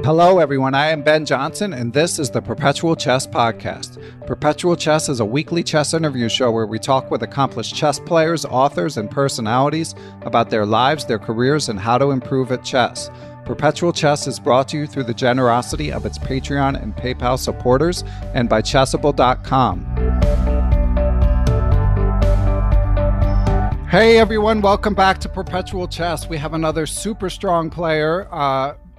Hello, everyone. I am Ben Johnson, and this is the Perpetual Chess Podcast. Perpetual Chess is a weekly chess interview show where we talk with accomplished chess players, authors, and personalities about their lives, their careers, and how to improve at chess. Perpetual Chess is brought to you through the generosity of its Patreon and PayPal supporters and by Chessable.com. Hey, everyone. Welcome back to Perpetual Chess. We have another super strong player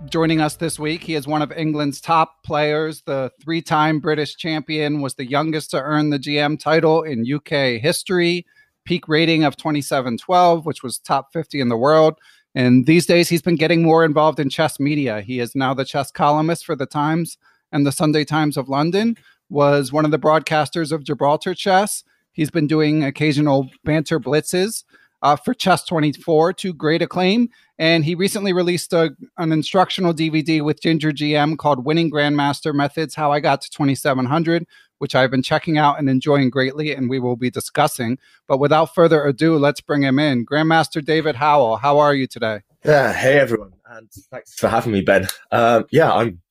joining us this week. He is one of England's top players, the three-time British champion, was the youngest to earn the GM title in UK history, peak rating of 2712, which was top 50 in the world. And these days, he's been getting more involved in chess media. He is now the chess columnist for the Times and the Sunday Times of London, was one of the broadcasters of Gibraltar Chess. He's been doing occasional banter blitzes for Chess24 to great acclaim. And he recently released an instructional DVD with GingerGM called Winning Grandmaster Methods, How I Got to 2700, which I've been checking out and enjoying greatly, and we will be discussing. But without further ado, let's bring him in. Grandmaster David Howell, how are you today? Hey, everyone. And thanks for having me, Ben. I'm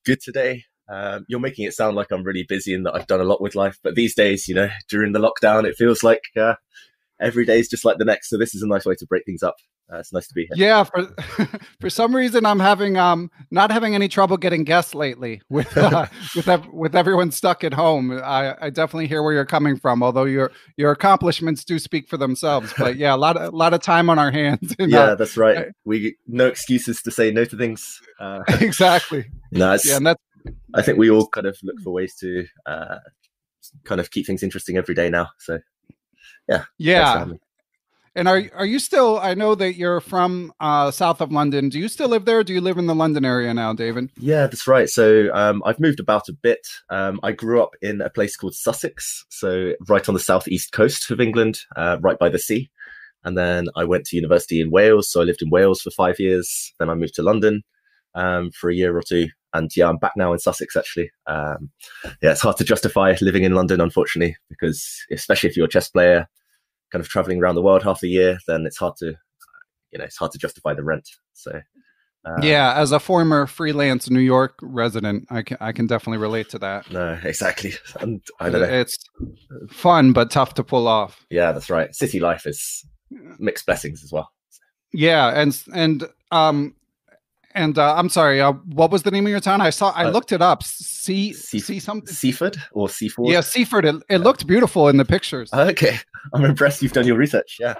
good today. You're making it sound like I'm really busy and that I've done a lot with life. But these days, during the lockdown, it feels like every day is just like the next. So this is a nice way to break things up. It's nice to be here. Yeah, for some reason I'm having not having any trouble getting guests lately with everyone stuck at home. I definitely hear where you're coming from, although your accomplishments do speak for themselves. But yeah, a lot of time on our hands. And, that's right. No excuses to say no to things. Exactly. I think we all kind of look for ways to kind of keep things interesting every day now. So yeah. And are you still, I know that you're from south of London. Do you still live there? Or do you live in the London area now, David? Yeah, that's right. So I've moved about a bit. I grew up in a place called Sussex, so right on the southeast coast of England, right by the sea. And then I went to university in Wales. So I lived in Wales for 5 years. Then I moved to London for a year or two. And yeah, I'm back now in Sussex, actually. It's hard to justify living in London, unfortunately, because especially if you're a chess player, kind of traveling around the world half the year, then it's hard to justify the rent. So as a former freelance New York resident, I can definitely relate to that. No, exactly. And I don't know. It's fun, but tough to pull off. Yeah, that's right. City life is mixed blessings as well. Yeah. And I'm sorry, what was the name of your town? I looked it up. Something? Seaford or Seaford? Yeah, Seaford. It looked beautiful in the pictures. Okay. I'm impressed you've done your research. Yeah.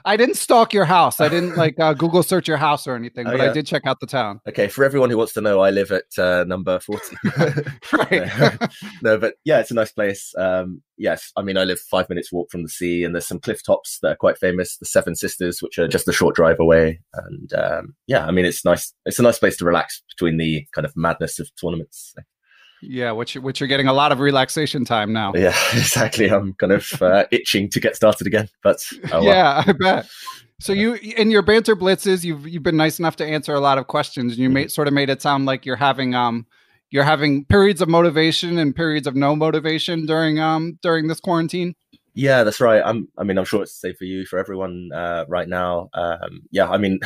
I didn't stalk your house. I didn't Google search your house or anything, but I did check out the town. Okay. For everyone who wants to know, I live at number 40. Right. No, but yeah, it's a nice place. Yes. I mean, I live 5 minutes walk from the sea, and there's some cliff tops that are quite famous. The Seven Sisters, which are just a short drive away. And I mean, it's nice. It's a nice place to relax between the kind of madness of tournaments. So. Yeah, which you're getting a lot of relaxation time now. Yeah, exactly. I'm kind of itching to get started again. But yeah, I bet. So you, in your banter blitzes, you've been nice enough to answer a lot of questions, and you made it sound like you're having periods of motivation and periods of no motivation during this quarantine. Yeah, that's right. I'm sure it's the same for you, for everyone right now. I mean,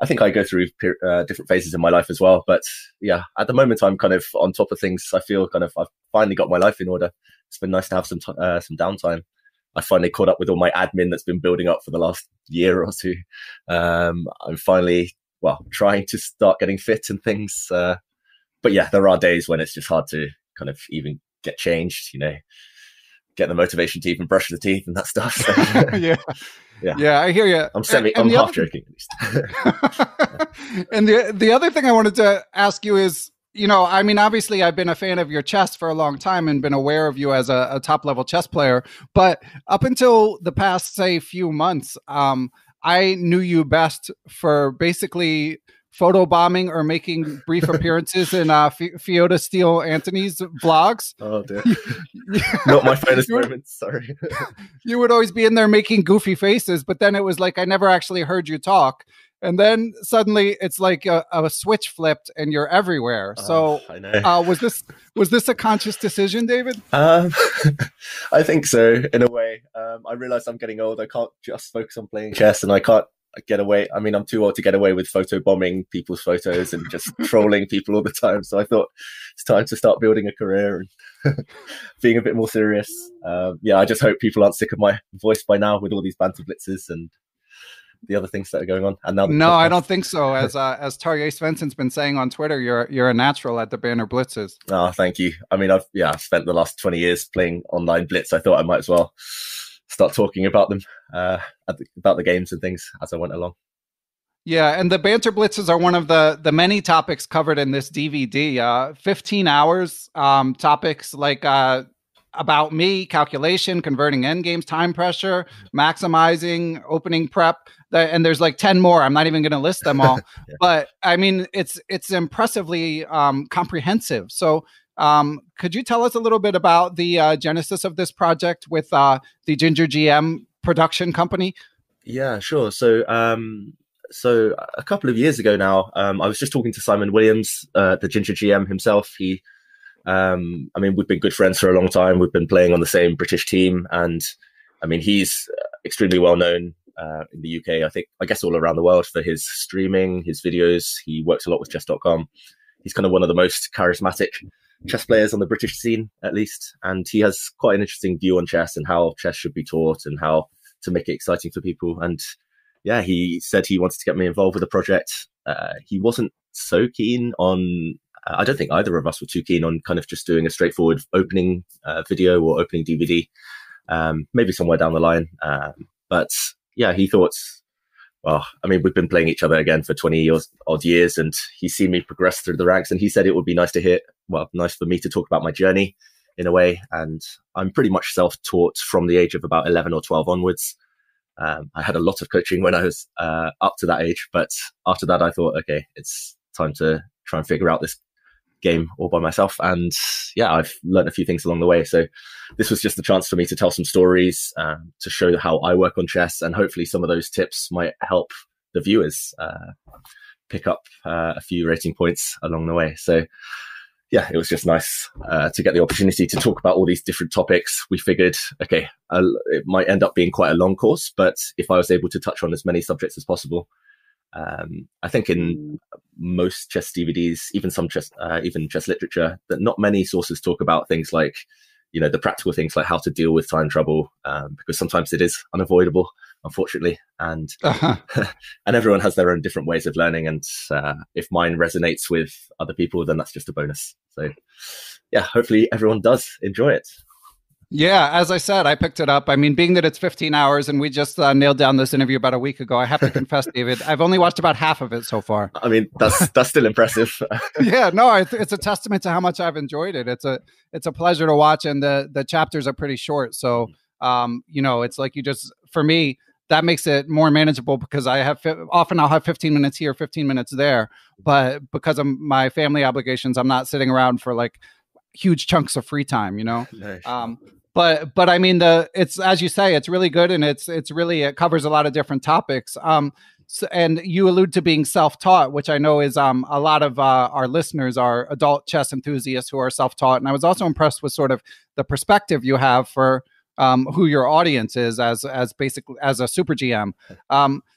I think I go through different phases in my life as well. But yeah, at the moment, I'm kind of on top of things. I feel kind of I've finally got my life in order. It's been nice to have some downtime. I finally caught up with all my admin that's been building up for the last year or two. I'm finally, trying to start getting fit and things. But yeah, there are days when it's just hard to kind of even get changed, get the motivation to even brush the teeth and that stuff. So, yeah, I hear you. I'm half joking, at least. And the other thing I wanted to ask you is, I mean, obviously I've been a fan of your chess for a long time and been aware of you as a top level chess player, but up until the past, say, few months, I knew you best for basically photobombing or making brief appearances in Fiona Steele Anthony's vlogs. Oh, dear. Not my finest moments, sorry. You would always be in there making goofy faces, but then it was like I never actually heard you talk. And then suddenly it's like a switch flipped and you're everywhere. So I know. Was this a conscious decision, David? I think so, in a way. I realized I'm getting old. I can't just focus on playing chess, and I can't get away. I mean, I'm too old to get away with photo bombing people's photos and just trolling people all the time. So I thought it's time to start building a career and being a bit more serious. Yeah, I just hope people aren't sick of my voice by now with all these banter blitzes and the other things that are going on. And now, no, I don't think so. As Tarjei Svensson's been saying on Twitter, you're a natural at the banner blitzes. Oh, thank you. I mean, I've spent the last 20 years playing online blitz. I thought I might as well start talking about them, about the games and things as I went along. Yeah, and the banter blitzes are one of the many topics covered in this DVD. 15 hours, topics like about me, calculation, converting endgames, time pressure, maximizing, opening prep, and there's like 10 more. I'm not even going to list them all, yeah. But I mean, it's impressively comprehensive. So could you tell us a little bit about the genesis of this project with the GingerGM production company? Yeah, sure. So a couple of years ago now, I was just talking to Simon Williams, the GingerGM himself. I mean, we've been good friends for a long time. We've been playing on the same British team. And I mean, he's extremely well known in the UK, I guess all around the world for his streaming, his videos. He works a lot with chess.com. He's kind of one of the most charismatic chess players on the British scene, at least. And he has quite an interesting view on chess and how chess should be taught and how to make it exciting for people. And yeah, he said he wanted to get me involved with the project. He wasn't so keen on, I don't think either of us were too keen on kind of just doing a straightforward opening video or opening DVD, maybe somewhere down the line. But yeah, he thought, well, I mean, we've been playing each other again for 20 odd years, and he's seen me progress through the ranks. And he said it would be nice to hear, well, nice for me to talk about my journey in a way. And I'm pretty much self-taught from the age of about 11 or 12 onwards. I had a lot of coaching when I was up to that age, but after that, I thought, okay, it's time to try and figure out this game all by myself. And yeah, I've learned a few things along the way. So this was just a chance for me to tell some stories, to show how I work on chess, and hopefully some of those tips might help the viewers pick up a few rating points along the way. So yeah, it was just nice to get the opportunity to talk about all these different topics. We figured, okay, it might end up being quite a long course, but if I was able to touch on as many subjects as possible, I think in most chess DVDs, even some chess, even chess literature, that not many sources talk about things like, you know, the practical things like how to deal with time trouble, because sometimes it is unavoidable, unfortunately, and and everyone has their own different ways of learning. And if mine resonates with other people, then that's just a bonus. So yeah, hopefully everyone does enjoy it. Yeah, as I said, I picked it up. I mean, being that it's 15 hours and we just nailed down this interview about a week ago, I have to confess, David, I've only watched about half of it so far. I mean, that's still impressive. Yeah, no, it's a testament to how much I've enjoyed it. It's a pleasure to watch, and the chapters are pretty short. So, you know, it's like for me, that makes it more manageable because often I'll have 15 minutes here, 15 minutes there. But because of my family obligations, I'm not sitting around for like huge chunks of free time, you know? Nice. But I mean, it's, as you say, it's really good. And it covers a lot of different topics. So, and you allude to being self-taught, which I know is, a lot of, our listeners are adult chess enthusiasts who are self-taught. And I was also impressed with sort of the perspective you have for, who your audience is as basically as a super GM.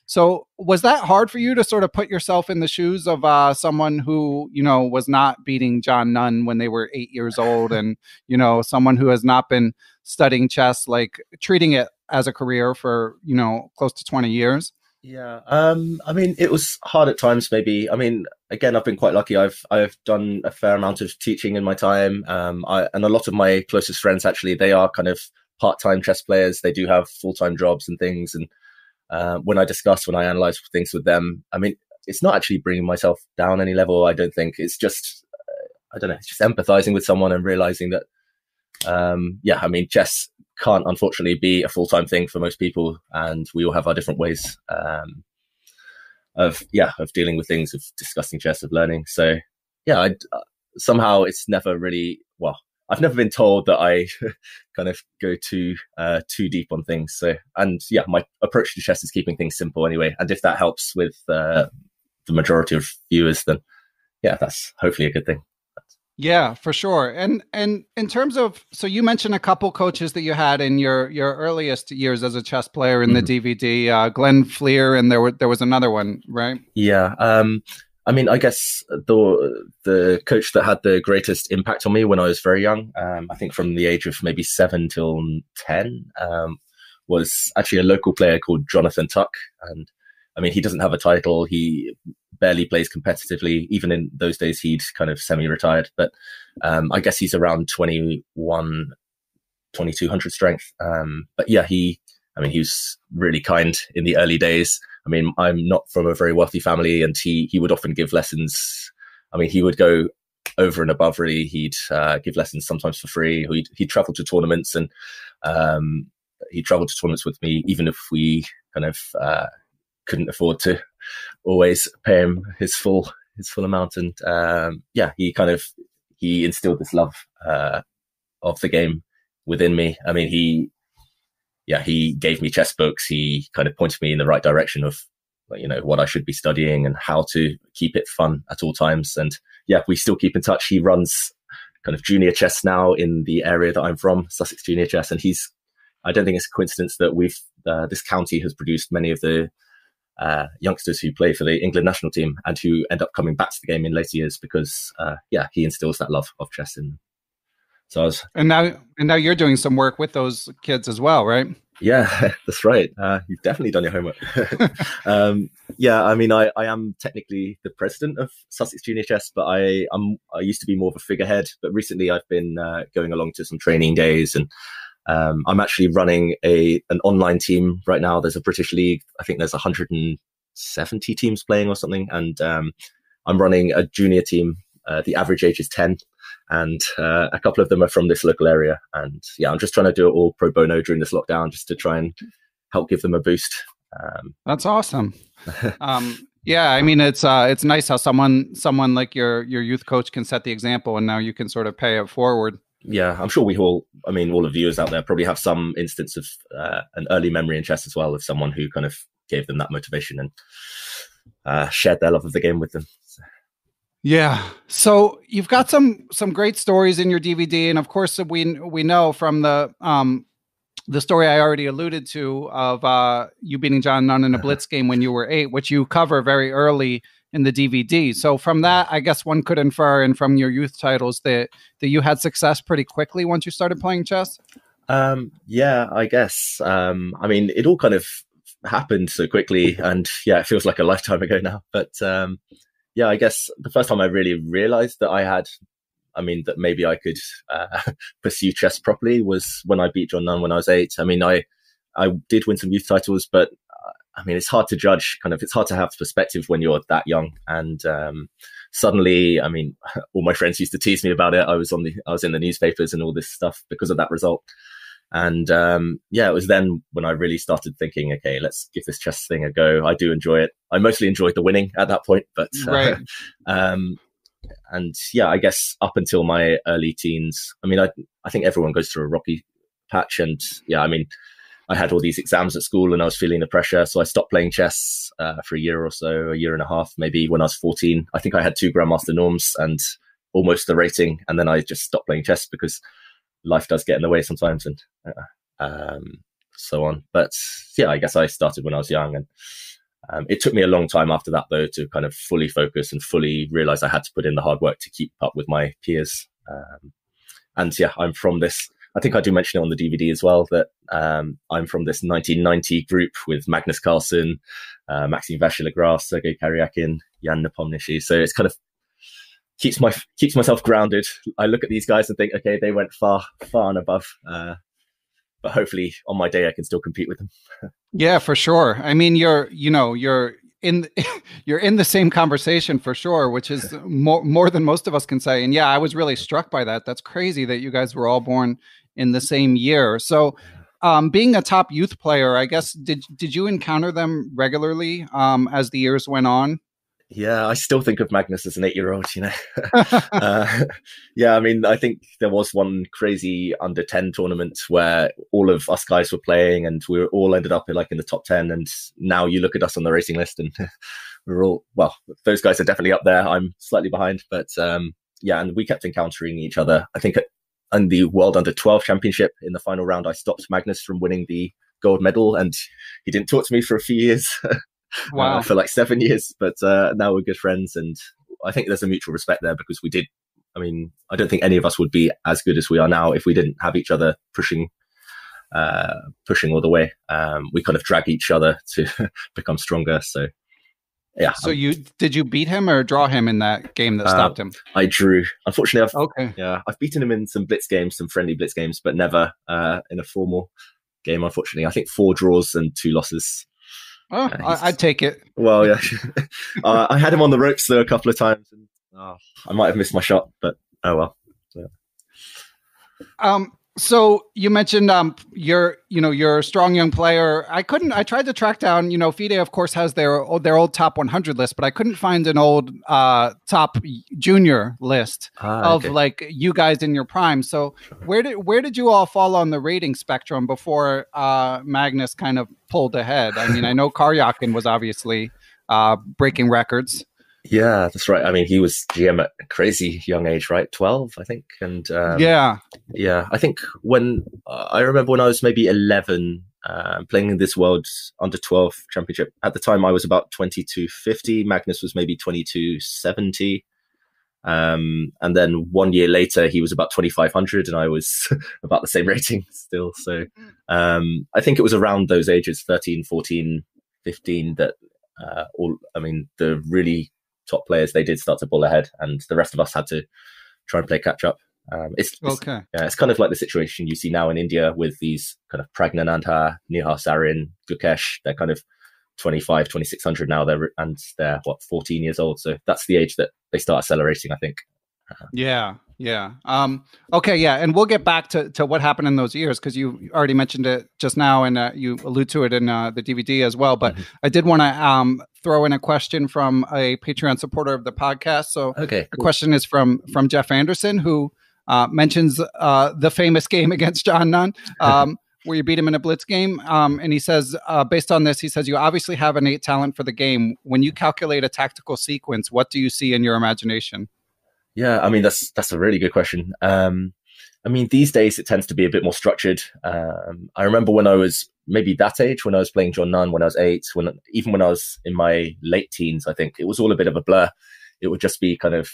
So was that hard for you to sort of put yourself in the shoes of someone who, you know, was not beating John Nunn when they were 8 years old, and, you know, someone who has not been studying chess, like treating it as a career for, you know, close to 20 years? Yeah. I mean, it was hard at times, maybe. I mean, again, I've been quite lucky. I've done a fair amount of teaching in my time. And a lot of my closest friends, actually, they are kind of part-time chess players. They do have full-time jobs and things. And when I analyze things with them, I mean, it's not actually bringing myself down any level. I don't think it's just, I don't know, it's just empathizing with someone and realizing that, yeah, I mean, chess can't unfortunately be a full-time thing for most people. And we all have our different ways, of dealing with things, of discussing chess, of learning. So yeah, somehow it's never really, well, I've never been told that I kind of go too deep on things. So, and yeah, my approach to chess is keeping things simple anyway. And if that helps with the majority of viewers, then yeah, that's hopefully a good thing. Yeah, for sure. And in terms of, so you mentioned a couple coaches that you had in your earliest years as a chess player in the Mhm. DVD, Glenn Fleer, and there was another one, right? Yeah. I mean, I guess the coach that had the greatest impact on me when I was very young, I think from the age of maybe 7 till 10, was actually a local player called Jonathan Tuck. And I mean, he doesn't have a title. He barely plays competitively. Even in those days, he'd kind of semi-retired. But I guess he's around 21, 2200 strength. But yeah, I mean, he was really kind in the early days. I mean, I'm not from a very wealthy family, and he would often give lessons. I mean, he would go over and above, really. He'd give lessons sometimes for free. He'd travel to tournaments, and he'd travel to tournaments with me, even if we kind of couldn't afford to always pay him his full amount. And yeah, he instilled this love of the game within me. I mean, he gave me chess books. He kind of pointed me in the right direction of, you know, what I should be studying and how to keep it fun at all times. And yeah, we still keep in touch. He runs kind of junior chess now in the area that I'm from, Sussex Junior Chess. And I don't think it's a coincidence that this county has produced many of the youngsters who play for the England national team and who end up coming back to the game in later years because, yeah, he instills that love of chess in them. So and now you're doing some work with those kids as well, right? Yeah, that's right. You've definitely done your homework. Yeah, I mean, I am technically the president of Sussex Junior Chess, but I used to be more of a figurehead. But recently, I've been going along to some training days, and I'm actually running an online team right now. There's a British league. I think there's 170 teams playing or something, and I'm running a junior team. The average age is 10. And a couple of them are from this local area. And yeah, I'm just trying to do it all pro bono during this lockdown, just to try and help give them a boost. That's awesome. Yeah, I mean, it's nice how someone like your youth coach can set the example, and now you can sort of pay it forward. Yeah, I'm sure all the viewers out there probably have some instance of an early memory in chess as well, of someone who kind of gave them that motivation and shared their love of the game with them. So. Yeah. So you've got some great stories in your DVD, and of course we know from the story I already alluded to of you beating John Nunn in a blitz game when you were 8, which you cover very early in the DVD. So from that, I guess one could infer, and from your youth titles, that you had success pretty quickly once you started playing chess. Yeah, I guess. I mean, it all kind of happened so quickly, and yeah, it feels like a lifetime ago now. But yeah, I guess the first time I really realized that that maybe I could pursue chess properly was when I beat John Nunn when I was 8. I mean, I did win some youth titles, but I mean, it's hard to judge. It's hard to have perspective when you're that young. And suddenly, I mean, all my friends used to tease me about it. I was in the newspapers and all this stuff because of that result. And yeah, it was then when I really started thinking, okay, let's give this chess thing a go. I do enjoy it. I mostly enjoyed the winning at that point, but right. And yeah, I guess up until my early teens, I mean, I think everyone goes through a rocky patch. And yeah, I mean, I had all these exams at school and I was feeling the pressure. So I stopped playing chess for a year or so, a year and a half, maybe when I was 14. I think I had 2 Grandmaster norms and almost the rating. And then I just stopped playing chess because life does get in the way sometimes, and so on. But yeah, I guess I started when I was young, and it took me a long time after that, though, to kind of fully focus and fully realize I had to put in the hard work to keep up with my peers. And yeah, I'm from this. I think I do mention it on the DVD as well, that I'm from this 1990 group with Magnus Carlsen, Maxime Vachier-Lagrasse, Sergei Karyakin, Jan Nepomniachtchi. So it's kind of keeps myself grounded. I look at these guys and think, okay, they went far and above, but hopefully on my day I can still compete with them. Yeah, for sure. I mean, you're in the same conversation for sure, which is more than most of us can say. And yeah, I was really struck by that. That's crazy that you guys were all born in the same year. So being a top youth player, I guess, did you encounter them regularly as the years went on? Yeah, I still think of Magnus as an 8-year-old, you know. Yeah, I mean, I think there was one crazy under 10 tournament where all of us guys were playing and we were all ended up in the top 10. And now you look at us on the racing list and we're all, well, those guys are definitely up there. I'm slightly behind, but yeah, and we kept encountering each other. I think in the World Under 12 Championship in the final round, I stopped Magnus from winning the gold medal, and he didn't talk to me for a few years. Wow. For like 7 years, but now we're good friends, and I think there's a mutual respect there because we did. I mean, I don't think any of us would be as good as we are now if we didn't have each other pushing all the way. We kind of drag each other to become stronger. So, yeah. So did you beat him or draw him in that game that stopped him? I drew. Unfortunately, okay. I've beaten him in some blitz games, some friendly blitz games, but never in a formal game. Unfortunately, I think 4 draws and 2 losses. Oh, I'd take it. Well, yeah. I had him on the ropes though a couple of times, and I might have missed my shot, but oh well. Yeah. So you mentioned you're a strong young player. I tried to track down, FIDE of course has their old top 100 list, but I couldn't find an old top junior list of like you guys in your prime. So where did you all fall on the rating spectrum before Magnus kind of pulled ahead? I mean, I know Karyakin was obviously breaking records. Yeah, that's right. I mean, he was GM at a crazy young age, right? 12, I think. And yeah, I think when I remember when I was maybe 11, playing in this World Under 12 Championship. At the time, I was about 2250. Magnus was maybe 2270. And then 1 year later, he was about 2500, and I was about the same rating still. So I think it was around those ages, 13, 14, 15, that the really top players, they did start to pull ahead, and the rest of us had to try and play catch up. It's kind of like the situation you see now in India with these kind of Pragnanandha, Nihar Sarin, Gukesh. They're kind of 25, 2600 now. They're 14 years old. So that's the age that they start accelerating, I think. Yeah. Okay. Yeah. And we'll get back to what happened in those years, because you already mentioned it just now, and you allude to it in the DVD as well. But I did want to throw in a question from a Patreon supporter of the podcast. So the question is from Jeff Anderson, who mentions the famous game against John Nunn, where you beat him in a blitz game. And he says, based on this, he says, you obviously have innate talent for the game. When you calculate a tactical sequence, what do you see in your imagination? Yeah, I mean, that's a really good question. I mean, these days it tends to be a bit more structured. I remember when I was maybe that age, when I was playing John Nunn, when I was 8, even when I was in my late teens, I think it was all a bit of a blur. It would just be kind of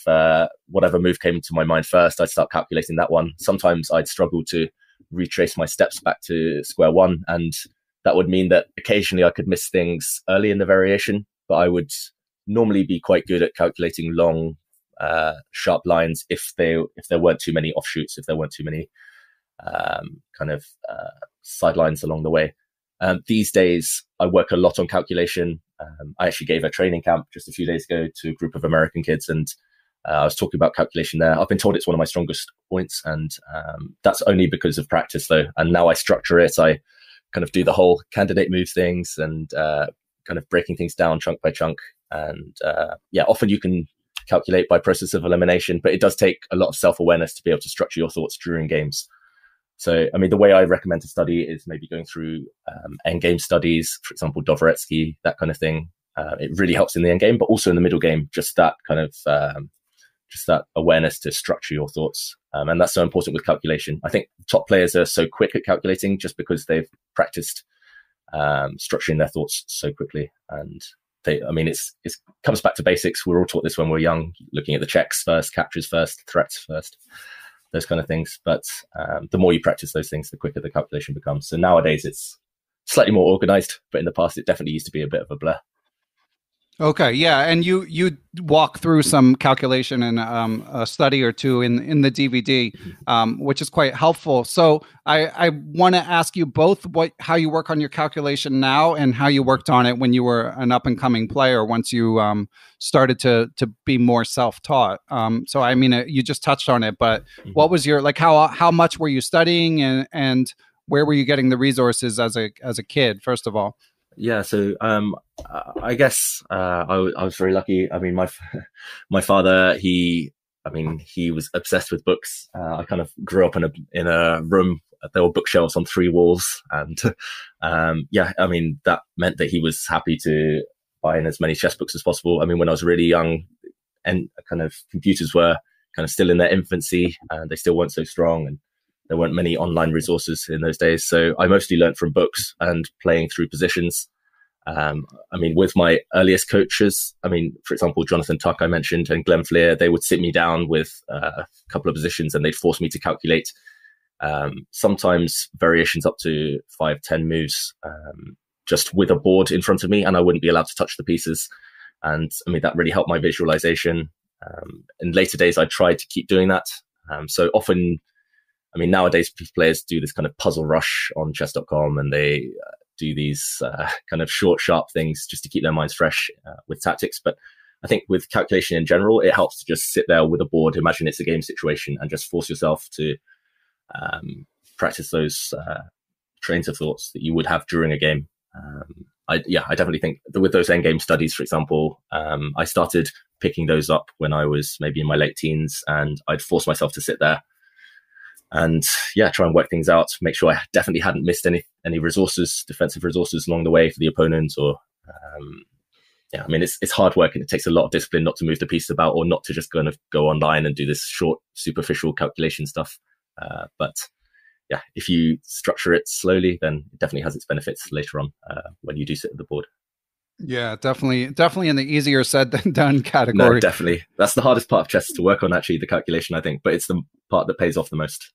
whatever move came to my mind first, I'd start calculating that one. Sometimes I'd struggle to retrace my steps back to square one, and that would mean that occasionally I could miss things early in the variation, but I would normally be quite good at calculating long, sharp lines if there weren't too many offshoots, if there weren't too many sidelines along the way. These days, I work a lot on calculation. I actually gave a training camp just a few days ago to a group of American kids, and I was talking about calculation there. I've been told it's one of my strongest points, and that's only because of practice, though. And now I structure it. I kind of do the whole candidate move things and kind of breaking things down chunk by chunk. And often you can calculate by process of elimination, but it does take a lot of self-awareness to be able to structure your thoughts during games. So, I mean, the way I recommend to study is maybe going through endgame studies, for example, Dvoretsky, that kind of thing. It really helps in the endgame, but also in the middle game, just that kind of just that awareness to structure your thoughts. And that's so important with calculation. I think top players are so quick at calculating just because they've practiced structuring their thoughts so quickly. And it comes back to basics. We're all taught this when we're young, looking at the checks first, captures first, threats first, those kind of things. But the more you practice those things, the quicker the calculation becomes. So nowadays it's slightly more organized, but in the past it definitely used to be a bit of a blur. Okay, yeah, and you walk through some calculation in a study or two in the DVD, which is quite helpful. So I want to ask you both how you work on your calculation now and how you worked on it when you were an up and coming player once you started to be more self-taught. So I mean, you just touched on it, but what was your how much were you studying and where were you getting the resources as a kid, first of all? Yeah, so I guess I was very lucky. I mean, my father, he was obsessed with books. I kind of grew up in a room. There were bookshelves on 3 walls, and I mean, that meant that he was happy to buy in as many chess books as possible. I mean, when I was really young, and kind of computers were kind of still in their infancy, and they still weren't so strong, and there weren't many online resources in those days. So I mostly learned from books and playing through positions. I mean, with my earliest coaches, I mean, for example, Jonathan Tuck, I mentioned, and Glenn Fleer, they would sit me down with a couple of positions and they'd force me to calculate sometimes variations up to 5-10 moves, just with a board in front of me, and I wouldn't be allowed to touch the pieces. And I mean, that really helped my visualization. In later days, I tried to keep doing that. So often, I mean, nowadays players do this kind of puzzle rush on chess.com, and they do these kind of short, sharp things just to keep their minds fresh with tactics. But I think with calculation in general, it helps to just sit there with a board, imagine it's a game situation, and just force yourself to practice those trains of thoughts that you would have during a game. I definitely think that with those endgame studies, for example, I started picking those up when I was maybe in my late teens, and I'd force myself to sit there and try and work things out, make sure I definitely hadn't missed any resources, defensive resources along the way for the opponent. Or I mean, it's hard work, and it takes a lot of discipline not to move the pieces about, or not to just go online and do this short, superficial calculation stuff. But if you structure it slowly, then it definitely has its benefits later on when you do sit at the board. Yeah, definitely in the easier said than done category. No, definitely. That's the hardest part of chess to work on, actually, the calculation, I think, but it's the part that pays off the most.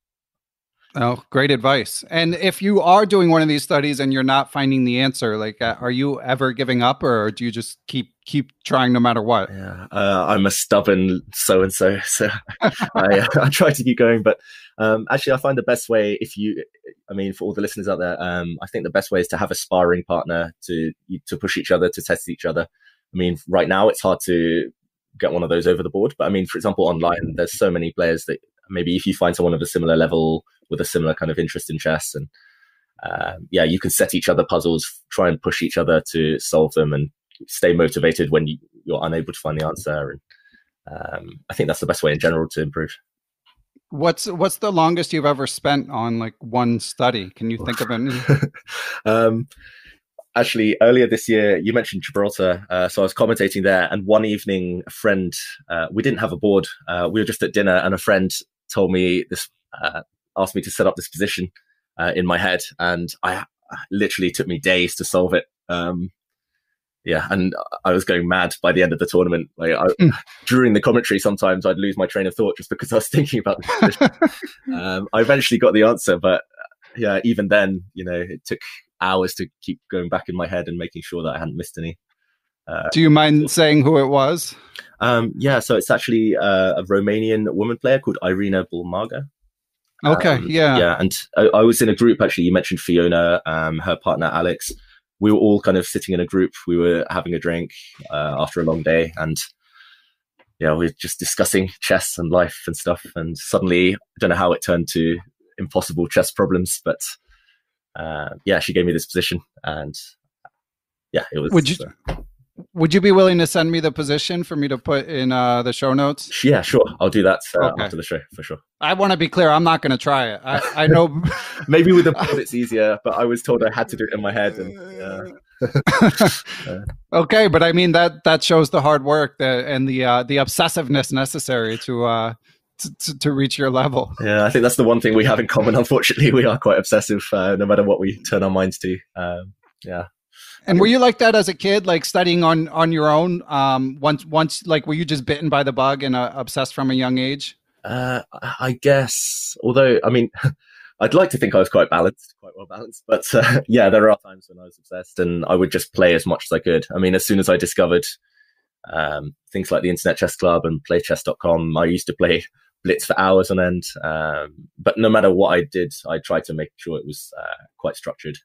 Oh, great advice. And if you are doing one of these studies and you're not finding the answer, like, are you ever giving up, or do you just keep trying no matter what? Yeah, I'm a stubborn so-and-so, so I try to keep going. But actually, I find the best way, for all the listeners out there, I think the best way is to have a sparring partner to push each other, to test each other. I mean, right now, it's hard to get one of those over the board. But I mean, for example, online, there's so many players that maybe if you find someone of a similar level with a similar kind of interest in chess, and you can set each other puzzles, try and push each other to solve them, and stay motivated when you're unable to find the answer. And I think that's the best way in general to improve. What's the longest you've ever spent on like one study? Can you think of any? Actually, earlier this year, you mentioned Gibraltar. So I was commentating there, and one evening, a friend, we didn't have a board. We were just at dinner, and a friend told me this, asked me to set up this position in my head, and I literally took me days to solve it. And I was going mad by the end of the tournament. During the commentary, sometimes I'd lose my train of thought just because I was thinking about the position. I eventually got the answer, but even then, it took hours to keep going back in my head and making sure that I hadn't missed any. Do you mind saying who it was? So it's actually a Romanian woman player called Irina Bulmaga. Okay, and I was in a group, actually. You mentioned Fiona, her partner Alex. We were all kind of sitting in a group. We were having a drink after a long day, and we were just discussing chess and life and stuff. And suddenly, I don't know how it turned to impossible chess problems, but she gave me this position, and it was. Would you be willing to send me the position for me to put in the show notes? Yeah, sure. I'll do that after the show, for sure. I want to be clear. I'm not going to try it. I know. Maybe with a board it's easier, but I was told I had to do it in my head. And, Okay, but I mean, that shows the hard work and the obsessiveness necessary to reach your level. Yeah, I think that's the one thing we have in common. Unfortunately, we are quite obsessive, no matter what we turn our minds to. And were you like that as a kid, like studying on your own? Once, like, were you just bitten by the bug and obsessed from a young age? I guess. Although, I mean, I'd like to think I was quite well balanced. But there are times when I was obsessed, and I would just play as much as I could. I mean, as soon as I discovered things like the Internet Chess Club and playchess.com, I used to play blitz for hours on end. But no matter what I did, I tried to make sure it was quite structured.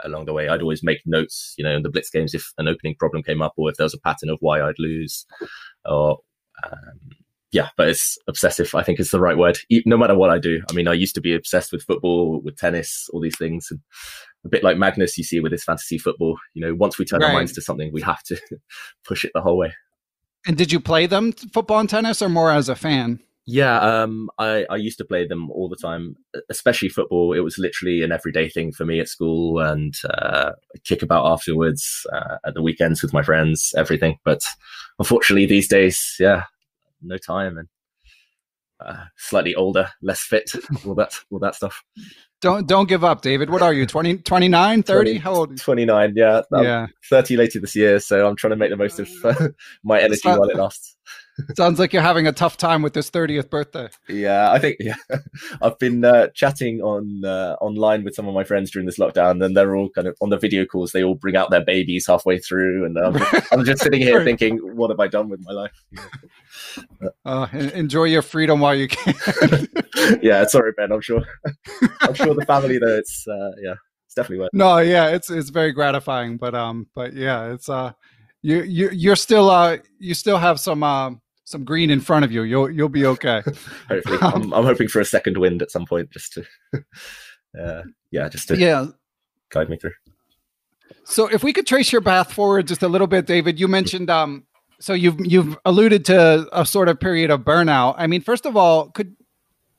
Along the way, I'd always make notes, in the blitz games if an opening problem came up, or if there was a pattern of why I'd lose, or but it's obsessive, I think is the right word. No matter what I do. I mean, I used to be obsessed with football, with tennis, all these things, and a bit like Magnus, you see with his fantasy football. Once we turn our minds to something, we have to push it the whole way. And did you play them, football and tennis, or more as a fan? Yeah, I used to play them all the time, especially football. It was literally an everyday thing for me at school, and kick about afterwards at the weekends with my friends, everything. But unfortunately, these days, no time. And slightly older, less fit, all that stuff. Don't give up, David. What are you, 20, 29, 30? How old? 29, yeah. Yeah. 30 later this year, so I'm trying to make the most of my energy while it lasts. Sounds like you're having a tough time with this 30th birthday. Yeah, I think, I've been chatting online with some of my friends during this lockdown, and they're all kind of on the video calls. They all bring out their babies halfway through, and I'm just sitting here thinking, what have I done with my life? Enjoy your freedom while you can. Yeah, sorry, Ben. I'm sure the family though. It's definitely worth it. No, yeah, it's very gratifying, but yeah, it's you're still you still have some green in front of you. You'll be okay. Hopefully, I'm hoping for a second wind at some point, just to guide me through. So, if we could trace your path forward just a little bit, David, you mentioned so you've alluded to a sort of period of burnout. I mean, first of all, could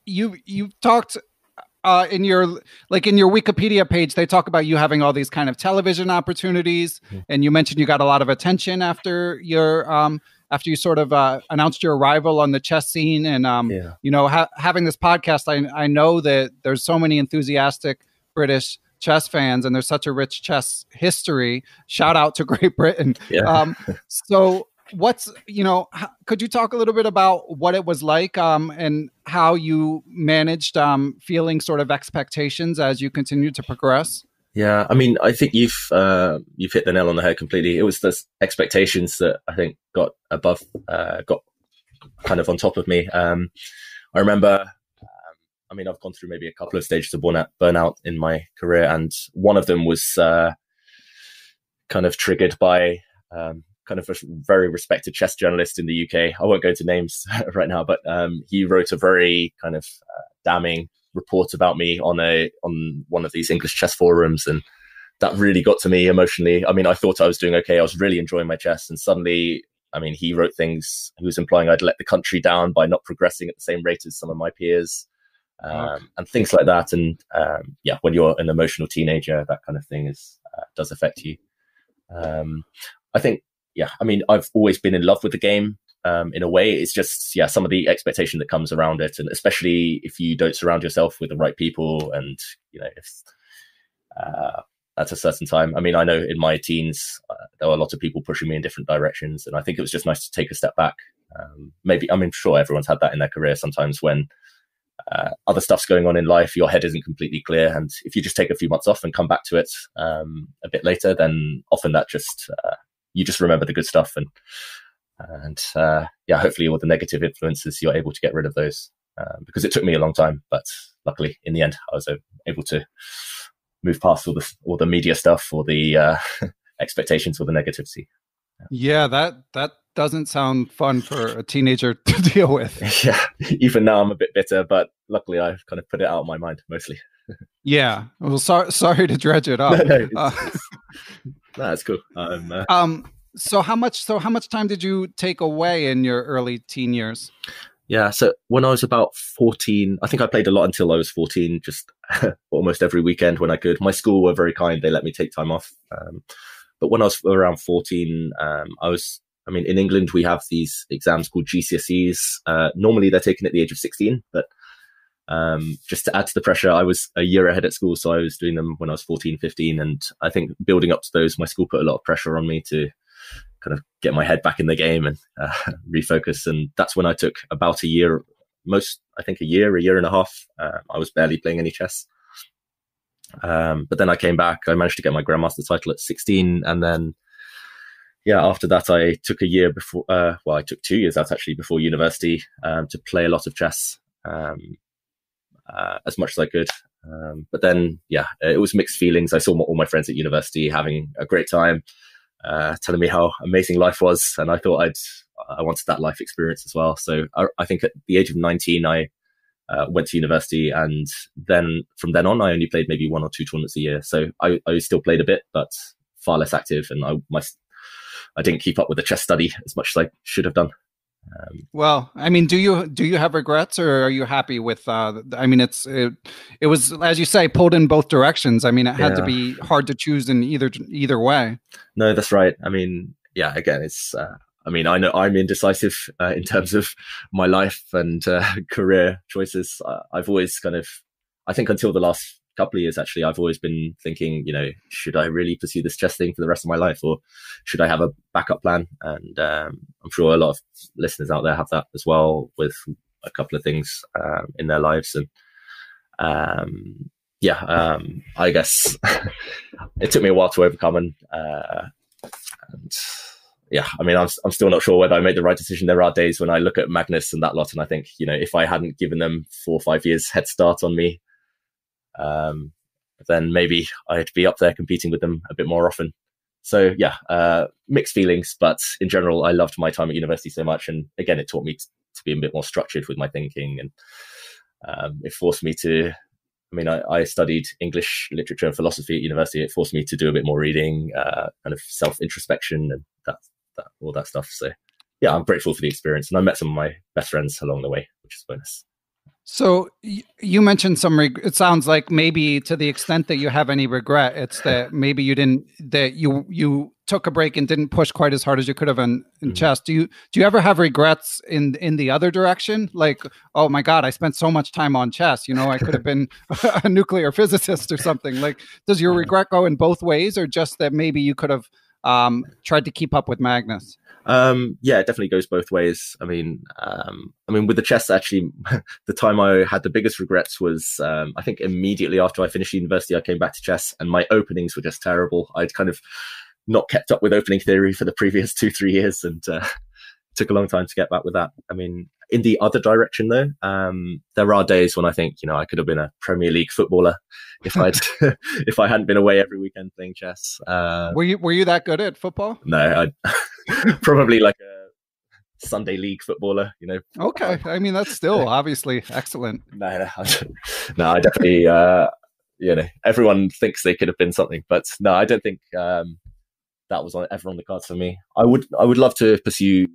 you talked in your Wikipedia page, they talk about you having all these kind of television opportunities, and you mentioned you got a lot of attention after you sort of announced your arrival on the chess scene, and having this podcast, I know that there's so many enthusiastic British chess fans, and there's such a rich chess history. Shout out to Great Britain. Yeah. So could you talk a little bit about what it was like and how you managed feeling sort of expectations as you continued to progress? Yeah, I mean, I think you've hit the nail on the head completely. It was the expectations that I think got kind of on top of me. I remember, I mean, I've gone through maybe a couple of stages of burnout in my career, and one of them was kind of triggered by kind of a very respected chess journalist in the UK. I won't go into names right now, but he wrote a very kind of damning report about me on one of these English chess forums, and that really got to me emotionally. I mean, I thought I was doing okay. I was really enjoying my chess, and suddenly, I mean, he wrote things. He was implying I'd let the country down by not progressing at the same rate as some of my peers, and things like that. And when you're an emotional teenager, that kind of thing does affect you. I think. Yeah, I mean, I've always been in love with the game in a way. It's just, some of the expectation that comes around it. And especially if you don't surround yourself with the right people and, if at a certain time. I mean, I know in my teens, there were a lot of people pushing me in different directions. And I think it was just nice to take a step back. Sure, everyone's had that in their career sometimes when other stuff's going on in life, your head isn't completely clear. And if you just take a few months off and come back to it a bit later, then often that just... you just remember the good stuff, and hopefully all the negative influences, you're able to get rid of those, because it took me a long time, but luckily in the end I was able to move past all the media stuff or the expectations or the negativity. Yeah, that doesn't sound fun for a teenager to deal with. Yeah, even now I'm a bit bitter, but luckily I've kind of put it out of my mind mostly. Yeah, well, sorry to dredge it up. No, that's cool. So how much time did you take away in your early teen years? Yeah, so when I was about 14, I think I played a lot until I was 14, just almost every weekend when I could. My school were very kind; they let me take time off. But when I was around 14, in England we have these exams called GCSEs. Normally they're taken at the age of 16, but just to add to the pressure, I was a year ahead at school, so I was doing them when I was 14, 15. And I think building up to those, my school put a lot of pressure on me to kind of get my head back in the game and refocus. And that's when I took about a year, a year and a half. I was barely playing any chess. But then I came back. I managed to get my Grandmaster title at 16. And then, after that, I took a year before, I took 2 years out actually before university to play a lot of chess. As much as I could. But then, it was mixed feelings. I saw all my friends at university having a great time, telling me how amazing life was. And I thought I wanted that life experience as well. So I think at the age of 19, I went to university. And then from then on, I only played maybe 1 or 2 tournaments a year. So I still played a bit, but far less active. And I didn't keep up with the chess study as much as I should have done. Well, I mean, do you have regrets, or are you happy with? It was, as you say, pulled in both directions. I mean, it had to be hard to choose in either way. No, that's right. I mean, again, it's I mean, I know I'm indecisive in terms of my life and career choices. I've always I think until the last couple of years, actually, I've always been thinking, should I really pursue this chess thing for the rest of my life, or should I have a backup plan? And I'm sure a lot of listeners out there have that as well, with a couple of things in their lives. And I guess it took me a while to overcome, and yeah, I mean, I'm still not sure whether I made the right decision. There are days when I look at Magnus and that lot, and I think, if I hadn't given them 4 or 5 years head start on me, then maybe I'd be up there competing with them a bit more often. So yeah, mixed feelings, but in general, I loved my time at university so much. And again, it taught me to be a bit more structured with my thinking, and it forced me to, I studied English literature and philosophy at university. It forced me to do a bit more reading, kind of self-introspection and all that stuff. So yeah, I'm grateful for the experience, and I met some of my best friends along the way, which is a bonus. So you mentioned it sounds like maybe to the extent that you have any regret, it's that maybe you took a break and didn't push quite as hard as you could have in chess. Do you ever have regrets in the other direction? Like, oh my God, I spent so much time on chess. I could have been a nuclear physicist or something. Like, does your regret go in both ways, or just that maybe you could have tried to keep up with Magnus? Yeah, it definitely goes both ways. I mean, with the chess, actually, the time I had the biggest regrets was, I think immediately after I finished university, I came back to chess, and my openings were just terrible. I'd kind of not kept up with opening theory for the previous 2-3 years, and took a long time to get back with that. I mean, in the other direction though, there are days when I think, I could have been a Premier League footballer if if I hadn't been away every weekend playing chess. Were you that good at football? No, probably like a Sunday league footballer, Okay, I mean, that's still obviously excellent. No, I definitely, everyone thinks they could have been something, but no, I don't think that was ever on the cards for me. I would love to pursue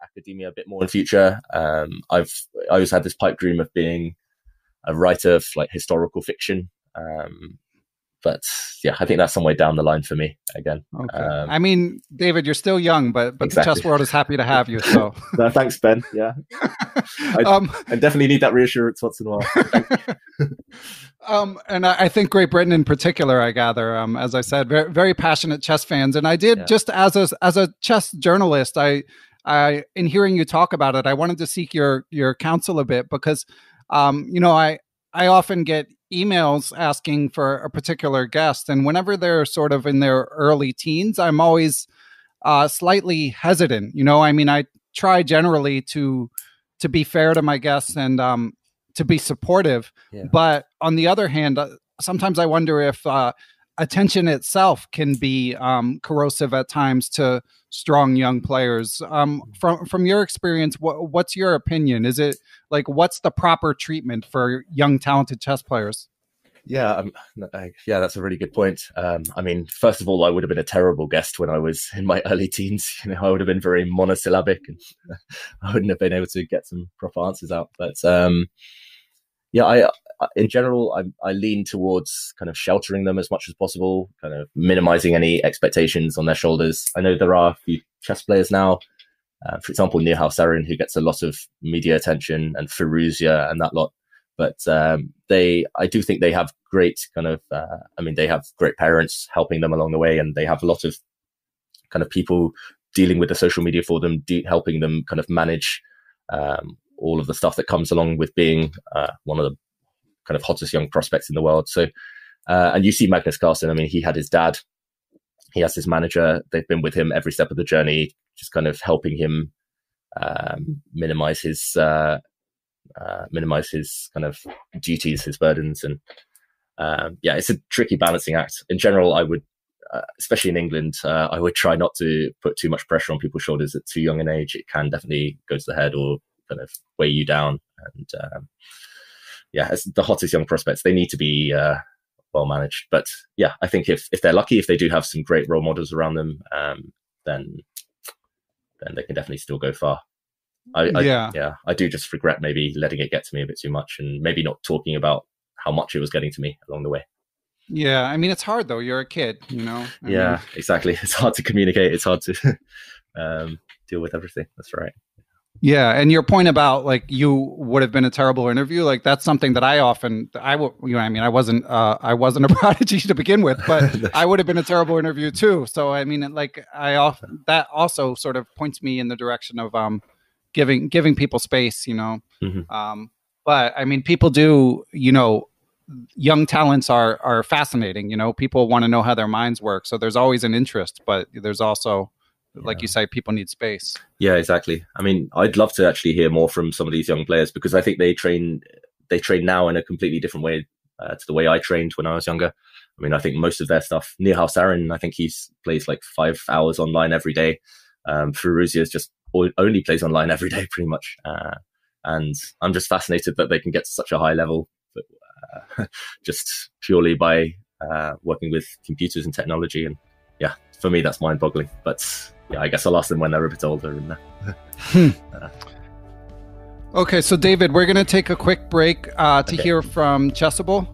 academia a bit more in future. I always had this pipe dream of being a writer of like historical fiction. But yeah, I think that's some way down the line for me again. Okay. David, you're still young, but exactly. The chess world is happy to have you. So no, thanks, Ben. Yeah, I definitely need that reassurance once in a while. And I think Great Britain in particular, I gather, as I said, very, very passionate chess fans. And I did just as a chess journalist, I in hearing you talk about it, I wanted to seek your counsel a bit, because I often get emails asking for a particular guest, and whenever they're sort of in their early teens, I'm always slightly hesitant. I try generally to be fair to my guests and to be supportive. Yeah. But on the other hand, sometimes I wonder if attention itself can be corrosive at times to strong young players. From your experience, what's your opinion? Is it like, what's the proper treatment for young talented chess players? Yeah, that's a really good point. First of all, I would have been a terrible guest when I was in my early teens. I would have been very monosyllabic, and I wouldn't have been able to get some proper answers out. But in general, I lean towards kind of sheltering them as much as possible, kind of minimizing any expectations on their shoulders. I know there are a few chess players now, for example, Nihal Sarin, who gets a lot of media attention, and Firuzia and that lot. But I do think they have great they have great parents helping them along the way, and they have a lot of kind of people dealing with the social media for them, helping them kind of manage all of the stuff that comes along with being one of the kind of hottest young prospects in the world. So, and you see Magnus Carlsen, he had his dad, he has his manager, they've been with him every step of the journey, just kind of helping him minimize his kind of duties, his burdens. And it's a tricky balancing act. In general, I would, especially in England, I would try not to put too much pressure on people's shoulders at too young an age. It can definitely go to the head or kind of weigh you down. And as the hottest young prospects, they need to be well managed. But yeah, I think if they're lucky, if they do have some great role models around them, then they can definitely still go far. I do just regret maybe letting it get to me a bit too much, and maybe not talking about how much it was getting to me along the way. Yeah, it's hard though. You're a kid, Exactly. It's hard to communicate. It's hard to deal with everything. That's right. Yeah, and your point about like you would have been a terrible interview, like that's something that I wasn't I wasn't a prodigy to begin with, but I would have been a terrible interview too. So I mean, like that also sort of points me in the direction of giving people space, you know. Mm-hmm. But I mean, people do, you know, young talents are fascinating, you know. People want to know how their minds work, so there's always an interest, but there's also, like you say, people need space. Yeah, exactly. I mean, I'd love to actually hear more from some of these young players, because I think they train now in a completely different way to the way I trained when I was younger. I mean, I think most of their stuff, Nihal Sarin, I think he plays like 5 hours online every day. Firouzia just only plays online every day pretty much. And I'm just fascinated that they can get to such a high level, just purely by working with computers and technology. And yeah, for me, that's mind-boggling. But yeah, I guess I'll ask them when they're a bit older. And Okay, so David, we're going to take a quick break to hear from Chessable.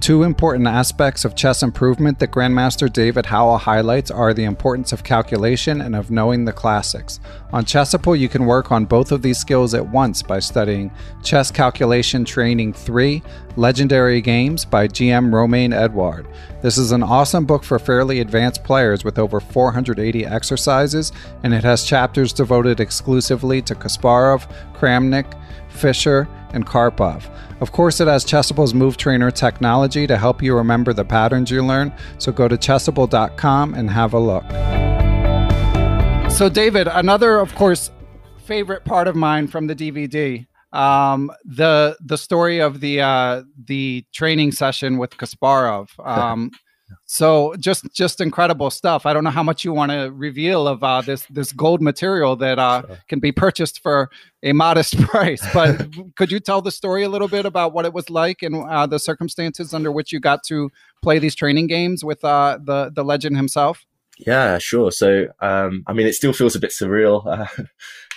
Two important aspects of chess improvement that Grandmaster David Howell highlights are the importance of calculation and of knowing the classics. On Chessable, you can work on both of these skills at once by studying Chess Calculation Training 3, Legendary Games by GM Romain Edouard. This is an awesome book for fairly advanced players with over 480 exercises, and it has chapters devoted exclusively to Kasparov, Kramnik, Fischer, and Karpov. Of course, it has Chessable's Move Trainer technology to help you remember the patterns you learn, so go to chessable.com and have a look. So David, another, of course, favorite part of mine from the DVD, the story of the training session with Kasparov. So just incredible stuff. I don't know how much you want to reveal of this gold material that can be purchased for a modest price, but could you tell the story a little bit about what it was like and the circumstances under which you got to play these training games with the legend himself? Yeah, sure. So I mean, it still feels a bit surreal.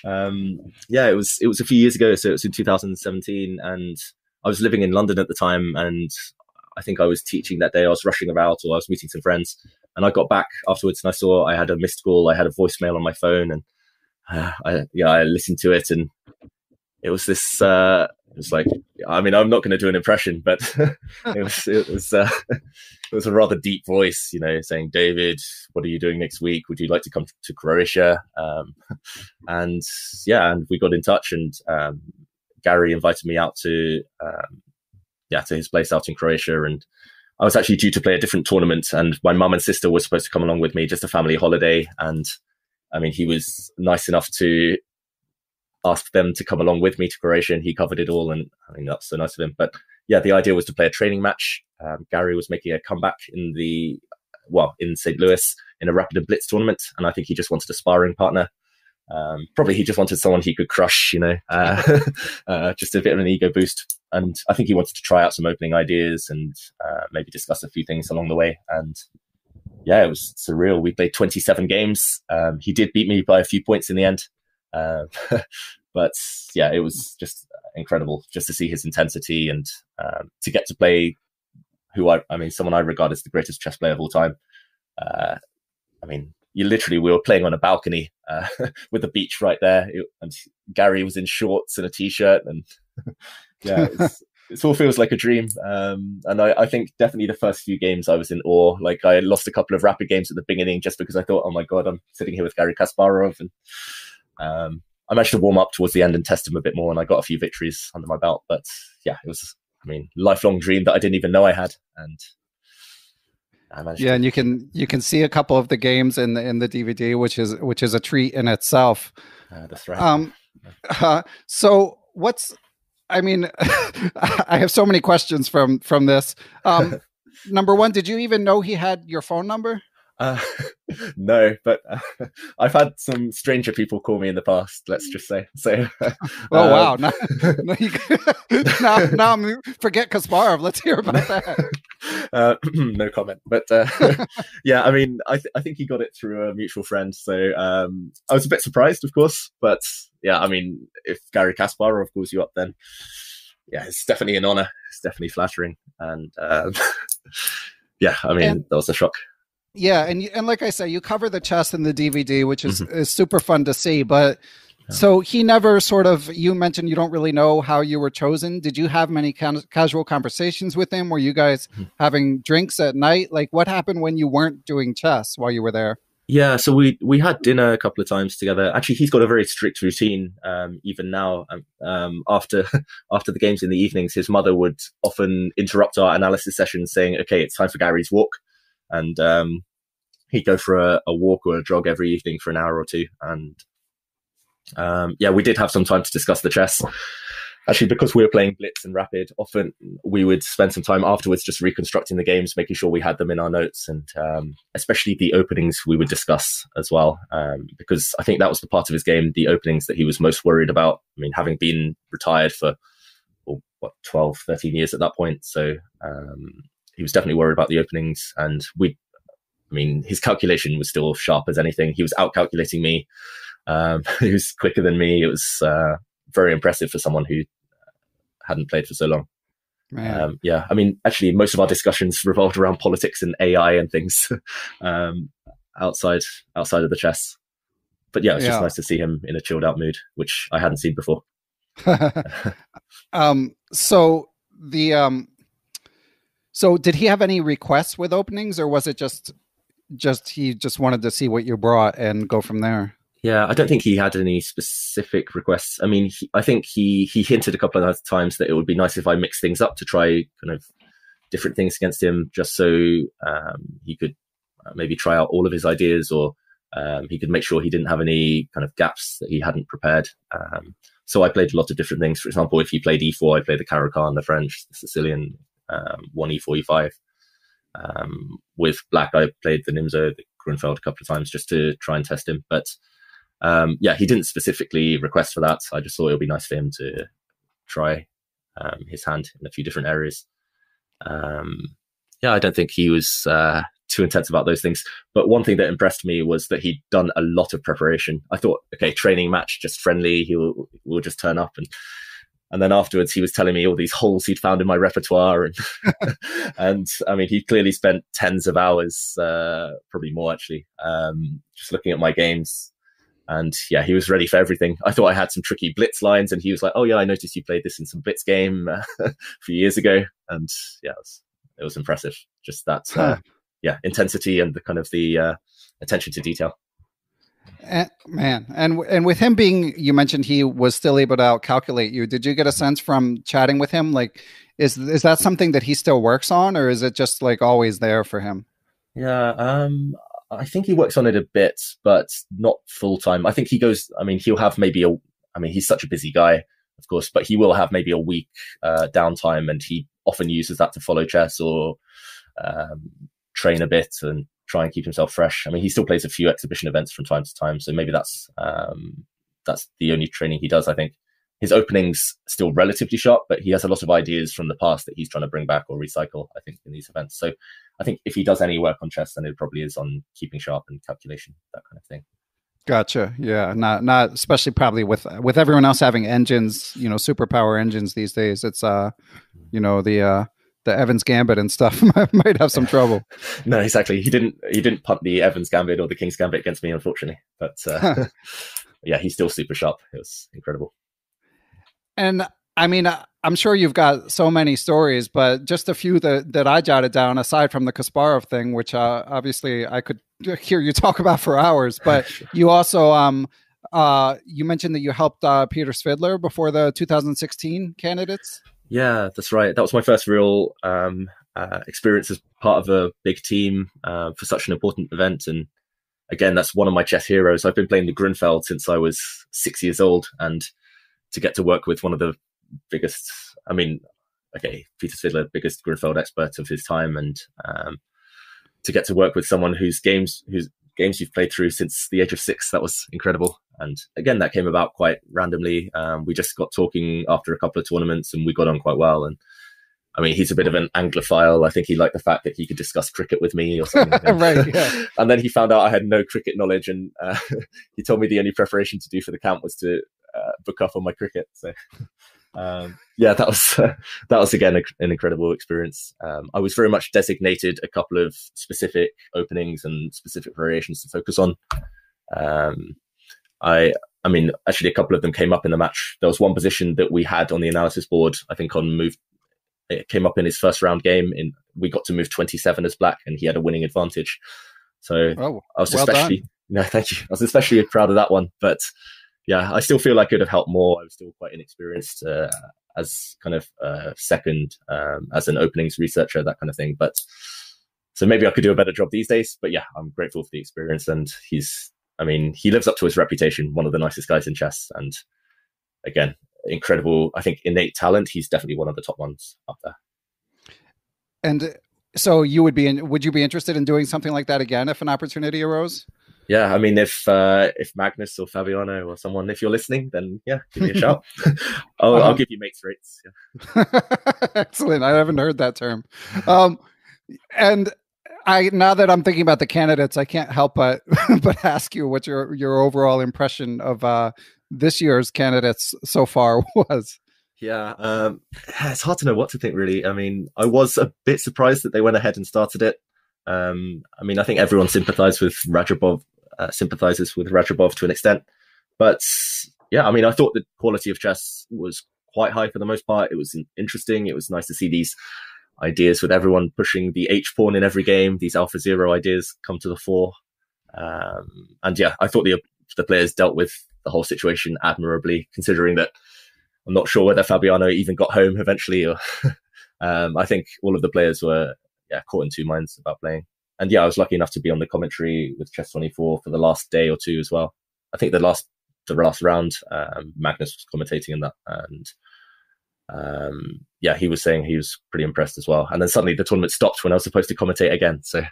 Yeah, it was a few years ago. So it was in 2017, and I was living in London at the time, and I think I was teaching that day. I was rushing about, or I was meeting some friends, and I got back afterwards and I saw I had a missed call. I had a voicemail on my phone, and I listened to it, and it was this. It was like, I mean, I'm not going to do an impression, but it was a rather deep voice, you know, saying, "David, what are you doing next week? Would you like to come to Croatia?" And we got in touch, and Gary invited me out to his place out in Croatia. And I was actually due to play a different tournament, and my mum and sister were supposed to come along with me, just a family holiday. And I mean, he was nice enough to ask them to come along with me to Croatia, and he covered it all. And I mean, that's so nice of him. But yeah, the idea was to play a training match. Gary was making a comeback in St. Louis in a rapid and blitz tournament, and I think he just wanted a sparring partner. Probably he just wanted someone he could crush, you know, just a bit of an ego boost. And I think he wanted to try out some opening ideas and maybe discuss a few things along the way. And yeah, it was surreal. We played 27 games. He did beat me by a few points in the end. But yeah, it was just incredible just to see his intensity and to get to play someone I regard as the greatest chess player of all time. I mean, we were playing on a balcony with the beach right there, and Gary was in shorts and a t-shirt, and yeah, it all feels like a dream. And I think definitely the first few games I was in awe. Like, I lost a couple of rapid games at the beginning just because I thought, oh my God, I'm sitting here with Garry Kasparov. And I managed to warm up towards the end and test him a bit more, and I got a few victories under my belt. But yeah, it was, lifelong dream that I didn't even know I had. And and you can see a couple of the games in the DVD, which is a treat in itself. That's right. So I have so many questions from this. Number one, did you even know he had your phone number? No, but I've had some stranger people call me in the past, let's just say. So, oh wow! Now forget Kasparov. Let's hear about that. No comment. But yeah, I think he got it through a mutual friend. So I was a bit surprised, of course. But yeah, if Garry Kasparov calls you up, then yeah, it's definitely an honor. It's definitely flattering, and yeah, that was a shock. Yeah, and like I say, you cover the chess in the DVD, which Mhm. is super fun to see. But Yeah. so he never sort of. You mentioned you don't really know how you were chosen. Did you have many casual conversations with him? Were you guys Mhm. having drinks at night? Like, what happened when you weren't doing chess while you were there? Yeah, so we had dinner a couple of times together. Actually, he's got a very strict routine. Even now, after after the games in the evenings, his mother would often interrupt our analysis sessions, saying, "Okay, it's time for Gary's walk," and he'd go for a walk or a jog every evening for an hour or two. And yeah, we did have some time to discuss the chess. Actually, because we were playing blitz and rapid, often we would spend some time afterwards just reconstructing the games, making sure we had them in our notes, and especially the openings we would discuss as well, because I think that was the part of his game, the openings, that he was most worried about. I mean, having been retired for 12, 13 years at that point, so he was definitely worried about the openings. And his calculation was still sharp as anything. He was out-calculating me. He was quicker than me. It was very impressive for someone who hadn't played for so long. Yeah, I mean, actually, most of our discussions revolved around politics and AI and things outside of the chess. But yeah, it's just nice to see him in a chilled out mood, which I hadn't seen before. So did he have any requests with openings, or was it just he just wanted to see what you brought and go from there? Yeah, I don't think he had any specific requests. I mean, I think he hinted a couple of times that it would be nice if I mixed things up to try kind of different things against him, just so he could maybe try out all of his ideas, or he could make sure he didn't have any kind of gaps that he hadn't prepared. So I played a lot of different things. For example, if he played e4, I played the Caro-Kann, the French, the Sicilian, 1e4, e5. With black, I played the Nimzo, the Grunfeld a couple of times just to try and test him. But yeah, he didn't specifically request for that. I just thought it would be nice for him to try his hand in a few different areas. Yeah, I don't think he was too intense about those things. But one thing that impressed me was that he'd done a lot of preparation. I thought, okay, training match, just friendly. We'll just turn up. And then afterwards, he was telling me all these holes he'd found in my repertoire. And, and I mean, he clearly spent tens of hours, probably more actually, just looking at my games. And yeah, he was ready for everything. I thought I had some tricky blitz lines, and he was like, "Oh yeah, I noticed you played this in some blitz game a few years ago." And yeah, it was impressive. Just that, yeah, intensity and the kind of the attention to detail. Man, and with him being, you mentioned he was still able to out-calculate you. Did you get a sense from chatting with him, like, is that something that he still works on, or is it just like always there for him? Yeah, I think he works on it a bit, but not full time. I think he goes, I mean, he'll have maybe he's such a busy guy, of course, but he will have maybe a week downtime, and he often uses that to follow chess or train a bit and try and keep himself fresh. I mean, he still plays a few exhibition events from time to time, so maybe that's the only training he does, I think. His opening's still relatively sharp, but he has a lot of ideas from the past that he's trying to bring back or recycle, I think, in these events. So I think if he does any work on chess, then it probably is on keeping sharp and calculation, that kind of thing. Gotcha. Yeah, not especially probably with everyone else having engines, superpower engines these days. It's the Evans Gambit and stuff might have some trouble. No, exactly. He didn't punt the Evans Gambit or the King's Gambit against me, unfortunately. But yeah, he's still super sharp. It was incredible. And I mean, I'm sure you've got so many stories, but just a few that I jotted down, aside from the Kasparov thing, which obviously I could hear you talk about for hours. But you also, you mentioned that you helped Peter Svidler before the 2016 candidates. Yeah, that's right. That was my first real experience as part of a big team for such an important event. And again, that's one of my chess heroes. I've been playing the Grunfeld since I was 6 years old, and to get to work with one of the biggest, Peter Svidler, biggest Grunfeld expert of his time, and to get to work with someone whose games you've played through since the age of 6, that was incredible. And again, that came about quite randomly. We just got talking after a couple of tournaments, and we got on quite well. And I mean, he's a bit of an Anglophile. I think he liked the fact that he could discuss cricket with me or something. Right. Yeah. And then he found out I had no cricket knowledge, and he told me the only preparation to do for the camp was to book up on my cricket. So Yeah, that was that was again an incredible experience. I was very much designated a couple of specific openings and specific variations to focus on. I mean, actually, a couple of them came up in the match. There was one position that we had on the analysis board, I think on move. It came up in his first round game. We got to move 27 as black, and he had a winning advantage. So I was especially, no, thank you. I was especially proud of that one. But yeah, I still feel I could have helped more. I was still quite inexperienced as kind of second, as an openings researcher, that kind of thing. But so maybe I could do a better job these days. But yeah, I'm grateful for the experience, and he lives up to his reputation, one of the nicest guys in chess. And again, incredible, I think, innate talent. He's definitely one of the top ones up there. And so would you be interested in doing something like that again if an opportunity arose? Yeah, I mean, if Magnus or Fabiano or someone, if you're listening, then yeah, give me a shout. I'll give you mates rates. Yeah. Excellent. I haven't heard that term. And now that I'm thinking about the candidates, I can't help but ask you what your overall impression of this year's candidates so far was. Yeah, it's hard to know what to think, really. I mean, I was a bit surprised that they went ahead and started it. I mean, I think everyone sympathizes with Radjabov to an extent. But yeah, I mean, I thought the quality of chess was quite high for the most part. It was interesting. It was nice to see these ideas with everyone pushing the H pawn in every game. These Alpha Zero ideas come to the fore. And yeah, I thought the players dealt with the whole situation admirably, considering that I'm not sure whether Fabiano even got home eventually. Or I think all of the players were caught in two minds about playing. And yeah, I was lucky enough to be on the commentary with Chess24 for the last day or two as well. I think the last round, Magnus was commentating in that, and yeah, he was saying he was pretty impressed as well. And then suddenly the tournament stopped when I was supposed to commentate again. So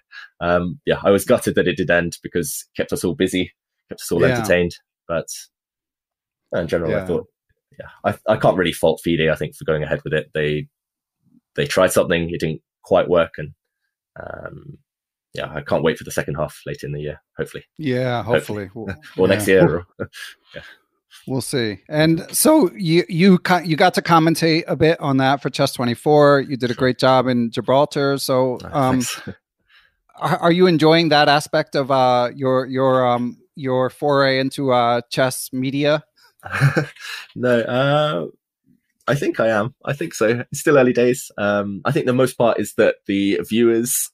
yeah, I was gutted that it did end because it kept us all busy, kept us all entertained. But in general, I thought, I can't really fault FIDE, I think, for going ahead with it. They tried something, it didn't quite work, and yeah, I can't wait for the second half later in the year, hopefully. Yeah, hopefully. Or next year. Or, yeah. We'll see. And so you got to commentate a bit on that for Chess24. You did a great job in Gibraltar. So are you enjoying that aspect of your foray into chess media? No, I think I am. I think so. It's still early days. I think the most part is that the viewers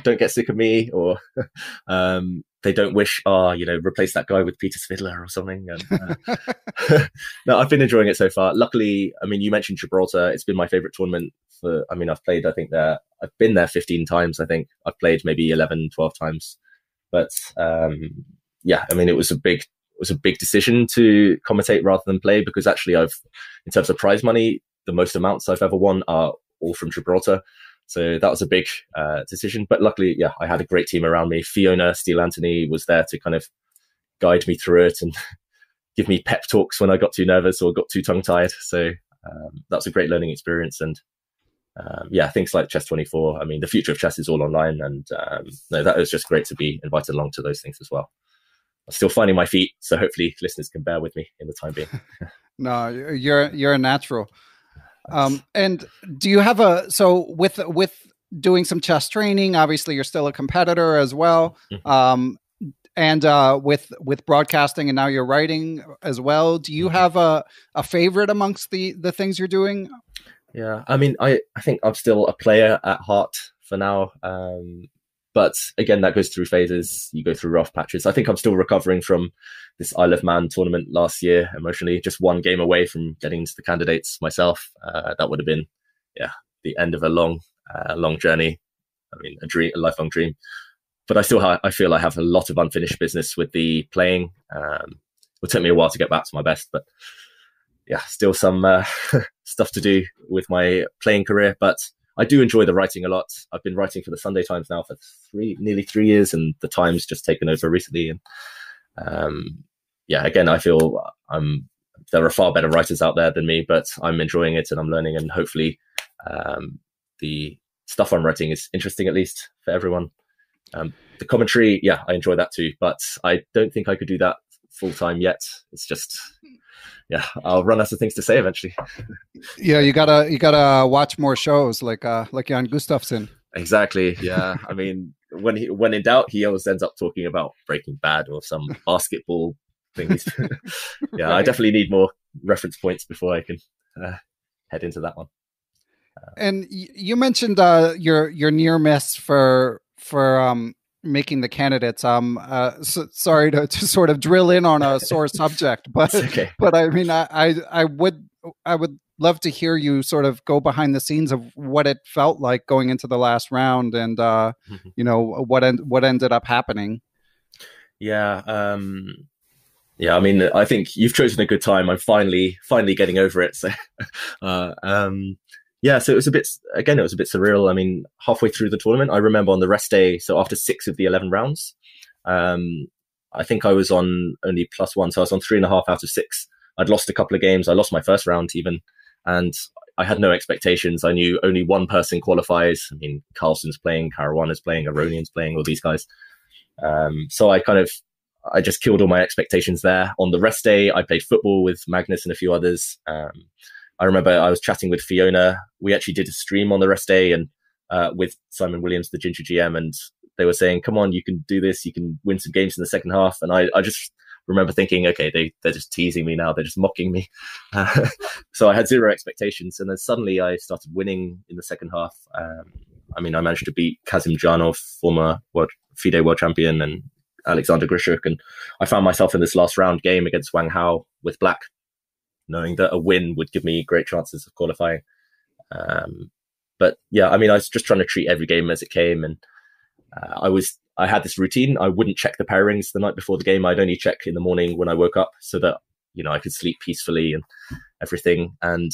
don't get sick of me, or they don't wish, replace that guy with Peter Svidler or something. And, no, I've been enjoying it so far. Luckily, I mean, you mentioned Gibraltar. It's been my favorite tournament I've played, I think I've been there 15 times. I think I've played maybe 11, 12 times. But yeah, I mean, it was a big decision to commentate rather than play, because actually in terms of prize money, the most amounts I've ever won are all from Gibraltar. So that was a big decision. But luckily, yeah, I had a great team around me. Fiona Steele Anthony was there to kind of guide me through it and give me pep talks when I got too nervous or got too tongue-tied. So that was a great learning experience. And yeah, things like Chess24, I mean, the future of chess is all online. And no, that was just great to be invited along to those things as well. I'm still finding my feet, so hopefully listeners can bear with me in the time being. No, you're a natural. And do you have with doing some chess training, obviously you're still a competitor as well. And with broadcasting, and now you're writing as well. Do you have a favorite amongst the things you're doing? Yeah, I mean, I think I'm still a player at heart for now. But again, that goes through phases. You go through rough patches. I think I'm still recovering from this Isle of Man tournament last year emotionally, just one game away from getting into the candidates myself. That would have been, the end of a long journey. I mean, a lifelong dream. But I feel I have a lot of unfinished business with the playing. It took me a while to get back to my best, but yeah, still some stuff to do with my playing career. But I do enjoy the writing a lot. I've been writing for the Sunday Times now for nearly 3 years, and the Times just taken over recently. And yeah, again, I feel there are far better writers out there than me, but I'm enjoying it and I'm learning, and hopefully the stuff I'm writing is interesting, at least for everyone. The commentary, yeah, I enjoy that too, but I don't think I could do that full time yet. It's just, yeah, I'll run out of things to say eventually. Yeah, you gotta watch more shows like Jan Gustafsson. Exactly. Yeah. I mean, when in doubt, he always ends up talking about Breaking Bad or some basketball thing. Yeah, right. I definitely need more reference points before I can head into that one. And you mentioned your near miss for making the candidates. Sorry to sort of drill in on a sore subject, but okay. But I mean, I would love to hear you sort of go behind the scenes of what it felt like going into the last round, and you know, what ended up happening. Yeah. Yeah, I mean, I think you've chosen a good time. I'm finally getting over it. So, yeah, so it was a bit surreal. I mean, halfway through the tournament, I remember on the rest day, so after 6 of the 11 rounds, I think I was on only +1. So I was on 3.5 out of 6. I'd lost a couple of games. I lost my first round even. And I had no expectations. I knew only one person qualifies. I mean, Carlsen's playing, Caruana's playing, Aronian's playing, all these guys. So I just killed all my expectations there. On the rest day, I played football with Magnus and a few others. I remember I was chatting with Fiona. We actually did a stream on the rest day and with Simon Williams, the GingerGM, and they were saying, come on, you can do this. You can win some games in the second half. And I just remember thinking, okay, they're just teasing me now. They're just mocking me. So I had zero expectations. And then suddenly I started winning in the second half. I mean, I managed to beat Kazim Janov, former FIDE world champion, and Alexander Grishuk. And I found myself in this last round game against Wang Hao with black, knowing that a win would give me great chances of qualifying. But yeah, I mean, I was just trying to treat every game as it came. And I had this routine. I wouldn't check the pairings the night before the game. I'd only check in the morning when I woke up so that, you know, I could sleep peacefully and everything. And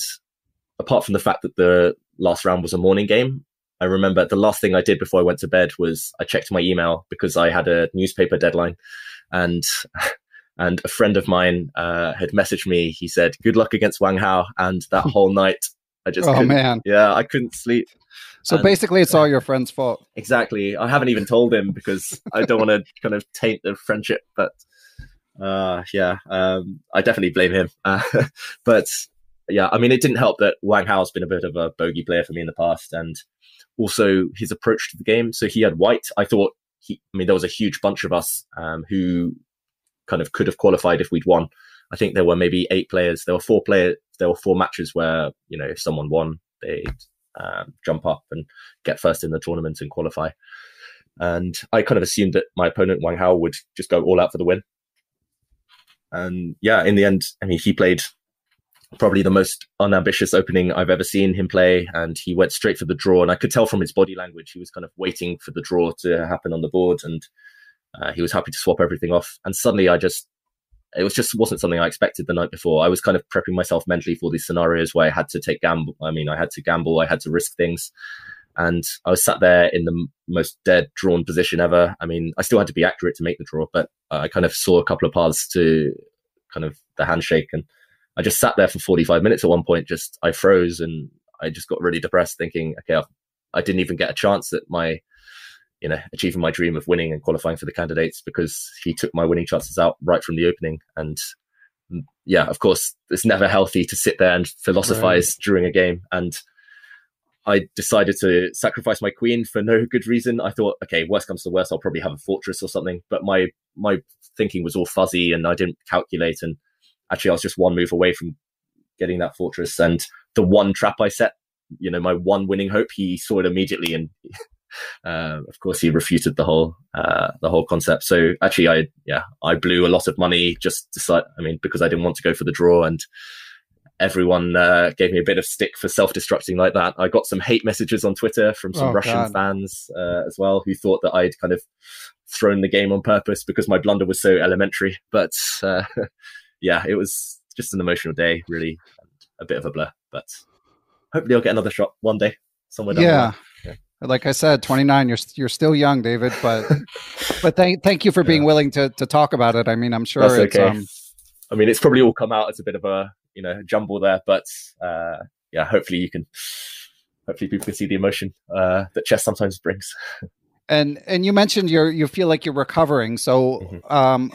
apart from the fact that the last round was a morning game, I remember the last thing I did before I went to bed was I checked my email because I had a newspaper deadline, and a friend of mine had messaged me. He said, "Good luck against Wang Hao." And that whole night, I just I couldn't sleep. So basically, it's all your friend's fault. Exactly. I haven't even told him because I don't want to kind of taint the friendship. But I definitely blame him. But yeah, I mean, it didn't help that Wang Hao's been a bit of a bogey player for me in the past, and also his approach to the game. So he had white. I thought there was a huge bunch of us who kind of could have qualified if we'd won. I think there were maybe 8 players. There were 4 matches where, you know, if someone won, they'd jump up and get first in the tournament and qualify. And I kind of assumed that my opponent, Wang Hao, would just go all out for the win. And yeah, in the end, I mean, he played probably the most unambitious opening I've ever seen him play, and he went straight for the draw. And I could tell from his body language, he was kind of waiting for the draw to happen on the board, and he was happy to swap everything off. And suddenly wasn't something I expected the night before. I was kind of prepping myself mentally for these scenarios where I had to gamble. I had to risk things. And I was sat there in the most dead drawn position ever. I mean, I still had to be accurate to make the draw, but I kind of saw a couple of paths to kind of the handshake. And I just sat there for 45 minutes at one point. I froze and I just got really depressed thinking, okay, I didn't even get a chance at achieving my dream of winning and qualifying for the candidates because he took my winning chances out right from the opening. And yeah, of course, it's never healthy to sit there and philosophize during a game. And I decided to sacrifice my queen for no good reason. I thought, okay, worst comes to worst, I'll probably have a fortress or something. But my thinking was all fuzzy and I didn't calculate. And actually, I was just one move away from getting that fortress. And the one trap I set, my one winning hope, he saw it immediately. And of course, he refuted the whole concept. So actually, I blew a lot of money because I didn't want to go for the draw, and everyone gave me a bit of stick for self-destructing like that. I got some hate messages on Twitter from some Russian fans as well, who thought that I'd kind of thrown the game on purpose because my blunder was so elementary. But yeah, it was just an emotional day, really, and a bit of a blur. But hopefully, I'll get another shot one day somewhere down the line. Yeah. Like I said, 29, you're still young, David, but thank you for being willing to talk about it. I mean, I'm sure that's okay. I mean, it's probably all come out as a bit of a, jumble there, but hopefully people can see the emotion that chess sometimes brings. And you mentioned you feel like you're recovering. So,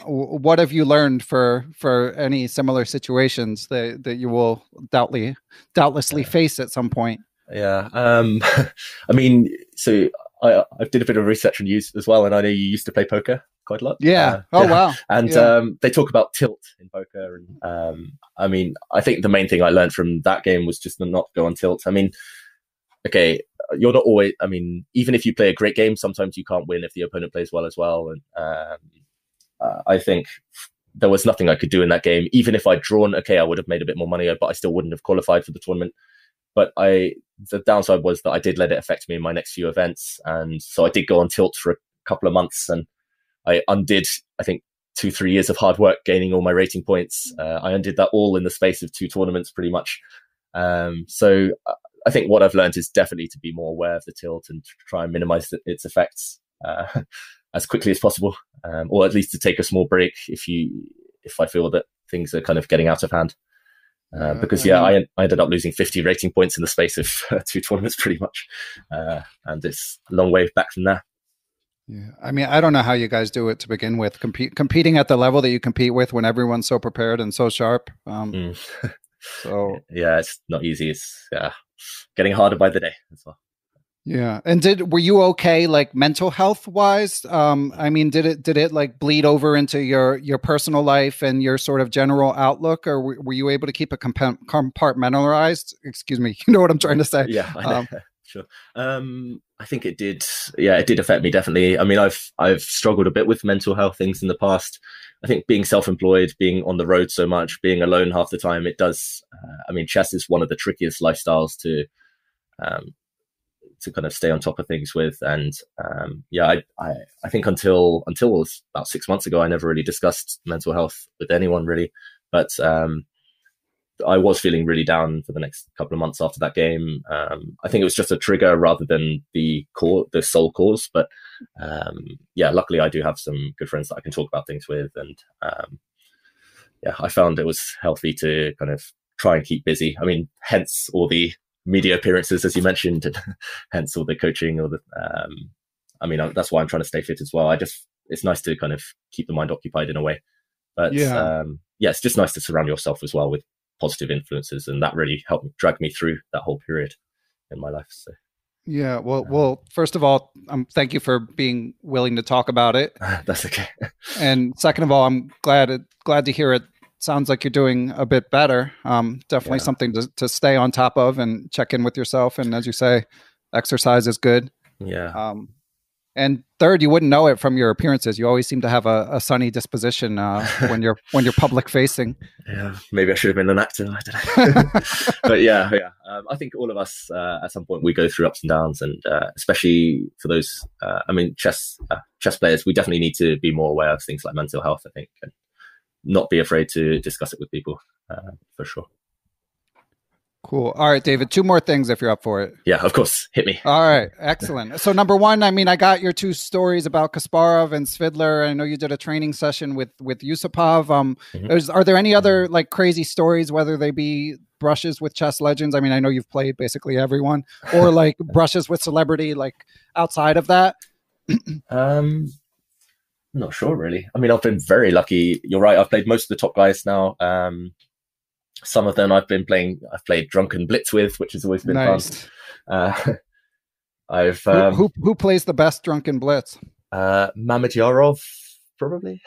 what have you learned for any similar situations that you will doubtlessly face at some point? Yeah. I mean, so I did a bit of research on you as well, and I know you used to play poker quite a lot. Yeah. Wow. And they talk about tilt in poker, and I mean, I think the main thing I learned from that game was just not to go on tilt. I mean, okay, you're not always. I mean, even if you play a great game, sometimes you can't win if the opponent plays well as well. And I think there was nothing I could do in that game. Even if I'd drawn, okay, I would have made a bit more money, but I still wouldn't have qualified for the tournament. But the downside was that I did let it affect me in my next few events. And so I did go on tilt for a couple of months, and I undid, I think, 2-3 years of hard work, gaining all my rating points. I undid that all in the space of 2 tournaments, pretty much. So I think what I've learned is definitely to be more aware of the tilt and to try and minimize its effects as quickly as possible, or at least to take a small break if I feel that things are kind of getting out of hand. Because I ended up losing 50 rating points in the space of 2 tournaments, pretty much, and it's a long way back from there. Yeah, I mean, I don't know how you guys do it to begin with. Competing at the level that you compete with when everyone's so prepared and so sharp. So yeah, it's not easy. It's getting harder by the day as well. Yeah. And were you okay, like mental health wise? I mean, did it like bleed over into your personal life and your sort of general outlook, or were you able to keep it compartmentalized? Excuse me. You know what I'm trying to say? Yeah, I know. Sure. I think it did. Yeah, it did affect me, definitely. I mean, I've struggled a bit with mental health things in the past. I think being self-employed, being on the road so much, being alone half the time, it does. I mean, chess is one of the trickiest lifestyles to kind of stay on top of things with. And I think until about 6 months ago, I never really discussed mental health with anyone really. But I was feeling really down for the next couple of months after that game. I think it was just a trigger rather than the sole cause. But luckily I do have some good friends that I can talk about things with. And I found it was healthy to kind of try and keep busy. I mean, hence all the media appearances, as you mentioned, and hence all the coaching or the, that's why I'm trying to stay fit as well. It's nice to kind of keep the mind occupied in a way, but it's just nice to surround yourself as well with positive influences. And that really helped drag me through that whole period in my life. So. Yeah. Well, first of all, thank you for being willing to talk about it. That's okay. And second of all, I'm glad to hear it. Sounds like you're doing a bit better. Definitely something to stay on top of and check in with yourself. And as you say, exercise is good. Yeah. And third, you wouldn't know it from your appearances. You always seem to have a sunny disposition when you're public facing. Yeah, maybe I should have been an actor. I don't know. But yeah. I think all of us at some point we go through ups and downs, and especially for those, chess players, we definitely need to be more aware of things like mental health, I think, and not be afraid to discuss it with people, for sure. Cool. All right, David, 2 more things if you're up for it. Yeah, of course. Hit me. All right. Excellent. So number 1, I mean, I got your 2 stories about Kasparov and Svidler. I know you did a training session with Yusupov. Are there any other like crazy stories, whether they be brushes with chess legends? I mean, I know you've played basically everyone, or like brushes with celebrity, like outside of that? I'm not sure, really. I mean, I've been very lucky. You're right. I've played most of the top guys now. Some of them I've played drunken blitz with, which has always been fun. Who plays the best drunken blitz? Mamedyarov, probably.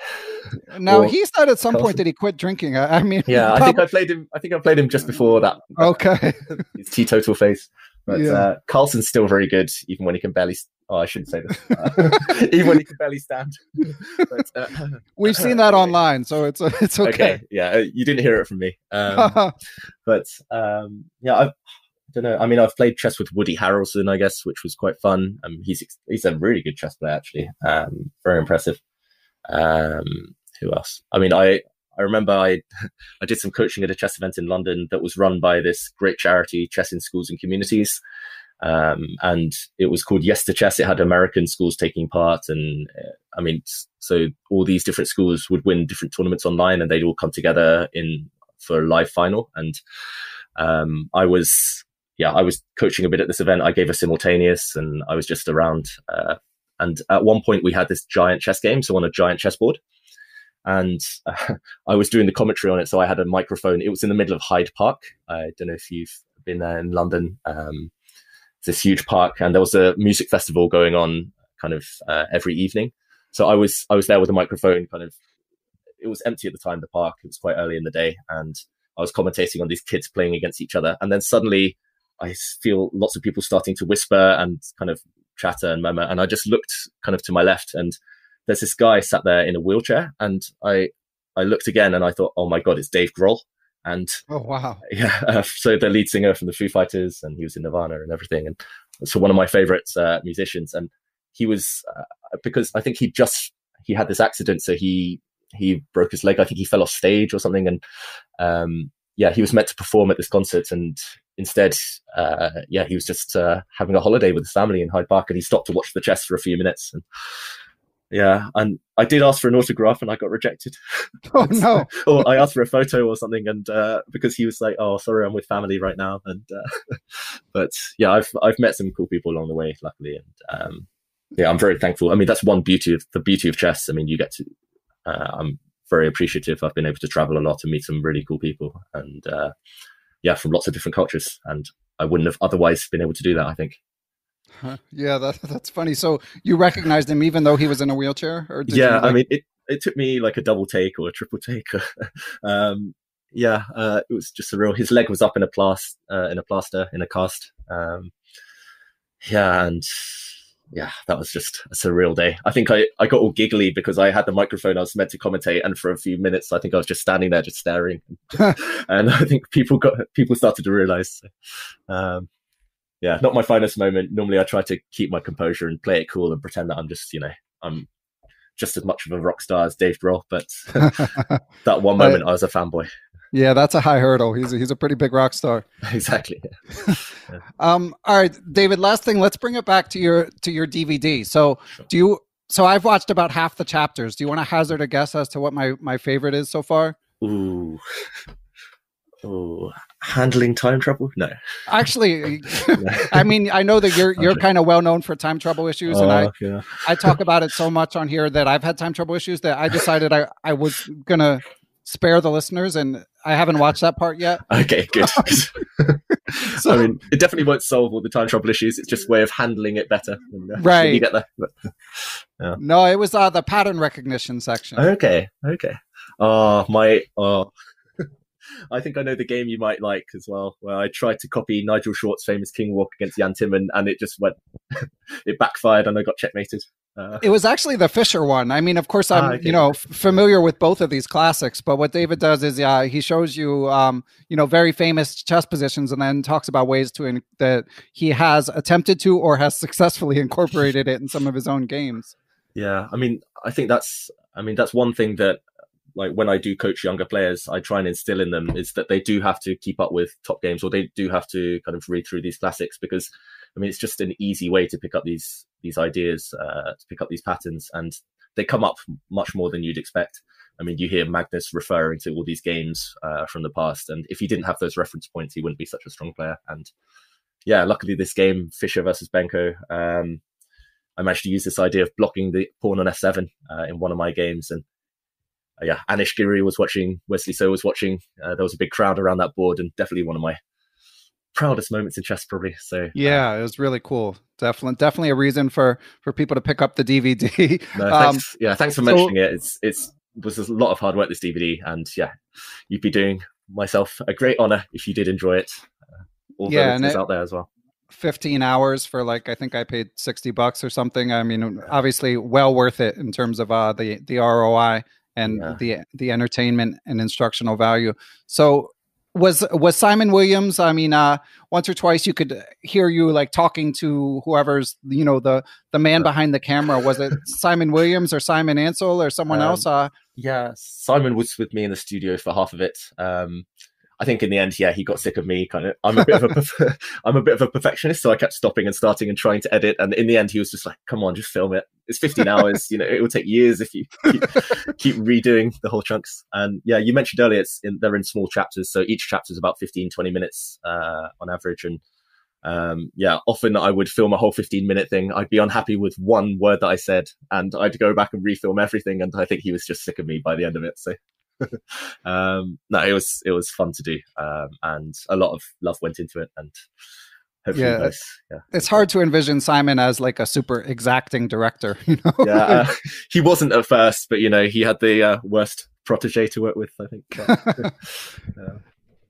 Now he said at some point that he quit drinking. I mean, yeah, I think I played him just before that. Okay, his teetotal phase. But Carlsen's still very good, even when he can barely. Oh, I shouldn't say this. Even when he can barely stand. But, we've seen that online, so it's okay. Okay, yeah, you didn't hear it from me. But I don't know. I mean, I've played chess with Woody Harrelson, I guess, which was quite fun. He's a really good chess player, actually. Very impressive. Who else? I mean, I remember I did some coaching at a chess event in London that was run by this great charity, Chess in Schools and Communities. And it was called Yes to Chess. It had American schools taking part. And so all these different schools would win different tournaments online, and they'd all come together for a live final. And I was coaching a bit at this event. I gave a simultaneous, and I was just around And at one point we had this giant chess game, so on a giant chessboard. And I was doing the commentary on it, so I had a microphone. It was in the middle of Hyde Park. I don't know if you've been there in London. It's this huge park, and there was a music festival going on kind of every evening. So I was there with a microphone. Kind of, it was empty at the time, the park. It was quite early in the day, and I was commentating on these kids playing against each other. And then suddenly I feel lots of people starting to whisper and kind of chatter and murmur. And I just looked kind of to my left, and there's this guy sat there in a wheelchair, and I looked again, and I thought, oh my God, it's Dave Grohl. And oh wow, yeah, so the lead singer from the Foo Fighters, and he was in Nirvana and everything, and so one of my favorite musicians. And he was because I think he had this accident, so he broke his leg. I think he fell off stage or something, and he was meant to perform at this concert, and instead, he was just having a holiday with his family in Hyde Park, and he stopped to watch the chess for a few minutes. And and I did ask for an autograph, and I got rejected. Oh no! Or I asked for a photo or something, and because he was like, "Oh, sorry, I'm with family right now." And but yeah, I've met some cool people along the way, luckily, and I'm very thankful. I mean, that's the beauty of chess. I mean, you get to. I'm very appreciative. I've been able to travel a lot and meet some really cool people, and from lots of different cultures. And I wouldn't have otherwise been able to do that, I think. Yeah, that's funny. So you recognized him even though he was in a wheelchair? Or did I mean, it took me like a double take or a triple take. It was just surreal. His leg was up in a cast. That was just a surreal day. I think I got all giggly because I had the microphone. I was meant to commentate, and for a few minutes, I think I was just standing there, just staring. And I think people started to realize. Not my finest moment. Normally, I try to keep my composure and play it cool and pretend that I'm just as much of a rock star as Dave Grohl. But that one moment, I was a fanboy. Yeah, that's a high hurdle. He's a pretty big rock star. Exactly. Yeah. All right, David, last thing, let's bring it back to your DVD. So sure. So I've watched about half the chapters. Do you want to hazard a guess as to what my favorite is so far? Ooh, handling time trouble? No. Actually, I mean, I know that you're kind of well known for time trouble issues, and I talk about it so much on here that I've had time trouble issues that I decided I was gonna spare the listeners, and I haven't watched that part yet. Okay, good. So, I mean, it definitely won't solve all the time trouble issues. It's just a way of handling it better when you get there. But, yeah. No, it was the pattern recognition section. Okay. I think I know the game you might like as well, where I tried to copy Nigel Short's famous King Walk against Jan Timman, and it just went, it backfired, and I got checkmated. It was actually the Fischer one. I mean, of course, I'm familiar with both of these classics, but what David does is he shows you very famous chess positions, and then talks about ways that he has attempted to or has successfully incorporated it in some of his own games. Yeah, I mean, I think that's one thing that, like, when I do coach younger players, I try and instill in them is that they do have to keep up with top games, or they do have to kind of read through these classics, because I mean, it's just an easy way to pick up these ideas, to pick up these patterns, and they come up much more than you'd expect. I mean, you hear Magnus referring to all these games from the past, and if he didn't have those reference points, he wouldn't be such a strong player. And yeah, luckily this game, Fischer versus Benko, I managed to use this idea of blocking the pawn on f7 in one of my games, and Anish Giri was watching, Wesley So was watching. There was a big crowd around that board, and definitely one of my proudest moments in chess, probably. So yeah, it was really cool. Definitely a reason for people to pick up the DVD. No, thanks for mentioning it. It was a lot of hard work, this DVD, and you'd be doing myself a great honor if you did enjoy it. Although it's out there as well. 15 hours for, like, I think I paid $60 or something. I mean, obviously well worth it in terms of the ROI and the entertainment and instructional value. So was Simon Williams, I mean, once or twice you could hear you like talking to whoever's, the man behind the camera. Was it Simon Williams or Simon Ansel or someone else? Yeah, Simon was with me in the studio for half of it. I think in the end, he got sick of me. Kind of, I'm a bit of a perfectionist, so I kept stopping and starting and trying to edit. And in the end, he was just like, "Come on, just film it. It's 15 hours. It will take years if you keep redoing the whole chunks." And yeah, you mentioned earlier, they're in small chapters, so each chapter is about 15-20 minutes on average. And often I would film a whole 15-minute thing. I'd be unhappy with one word that I said, and I'd go back and refilm everything. And I think he was just sick of me by the end of it. So, no, it was fun to do, and a lot of love went into it. And hopefully, it's hard to envision Simon as like a super exacting director. You know? He wasn't at first, but he had the worst protege to work with, I think.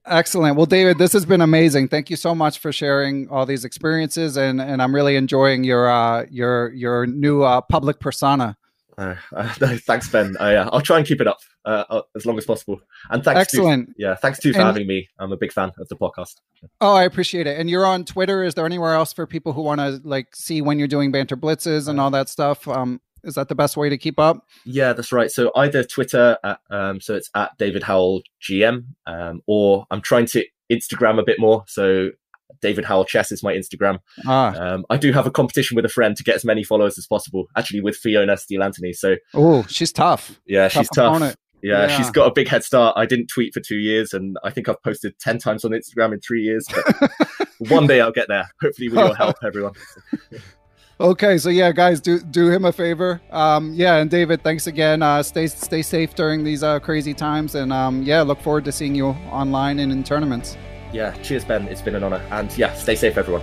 Excellent. Well, David, this has been amazing. Thank you so much for sharing all these experiences, and I'm really enjoying your new public persona. No, thanks, Ben. I'll try and keep it up as long as possible. And thanks. Excellent. Thanks to you for having me. I'm a big fan of the podcast. Oh, I appreciate it. And you're on Twitter. Is there anywhere else for people who want to see when you're doing banter blitzes and all that stuff? Is that the best way to keep up? Yeah, that's right. So either Twitter, so it's at David Howell GM, or I'm trying to Instagram a bit more. So David Howell Chess is my Instagram. I do have a competition with a friend to get as many followers as possible, actually with Fiona Steele Anthony. So, she's tough. Yeah, she's tough. Yeah, she's got a big head start. I didn't tweet for 2 years, and I think I've posted 10 times on Instagram in 3 years. But one day I'll get there. Hopefully with your help, everyone. Okay, so guys, do him a favor. And David, thanks again. Stay safe during these crazy times, and look forward to seeing you online and in tournaments. Yeah, cheers, Ben. It's been an honor. And stay safe, everyone.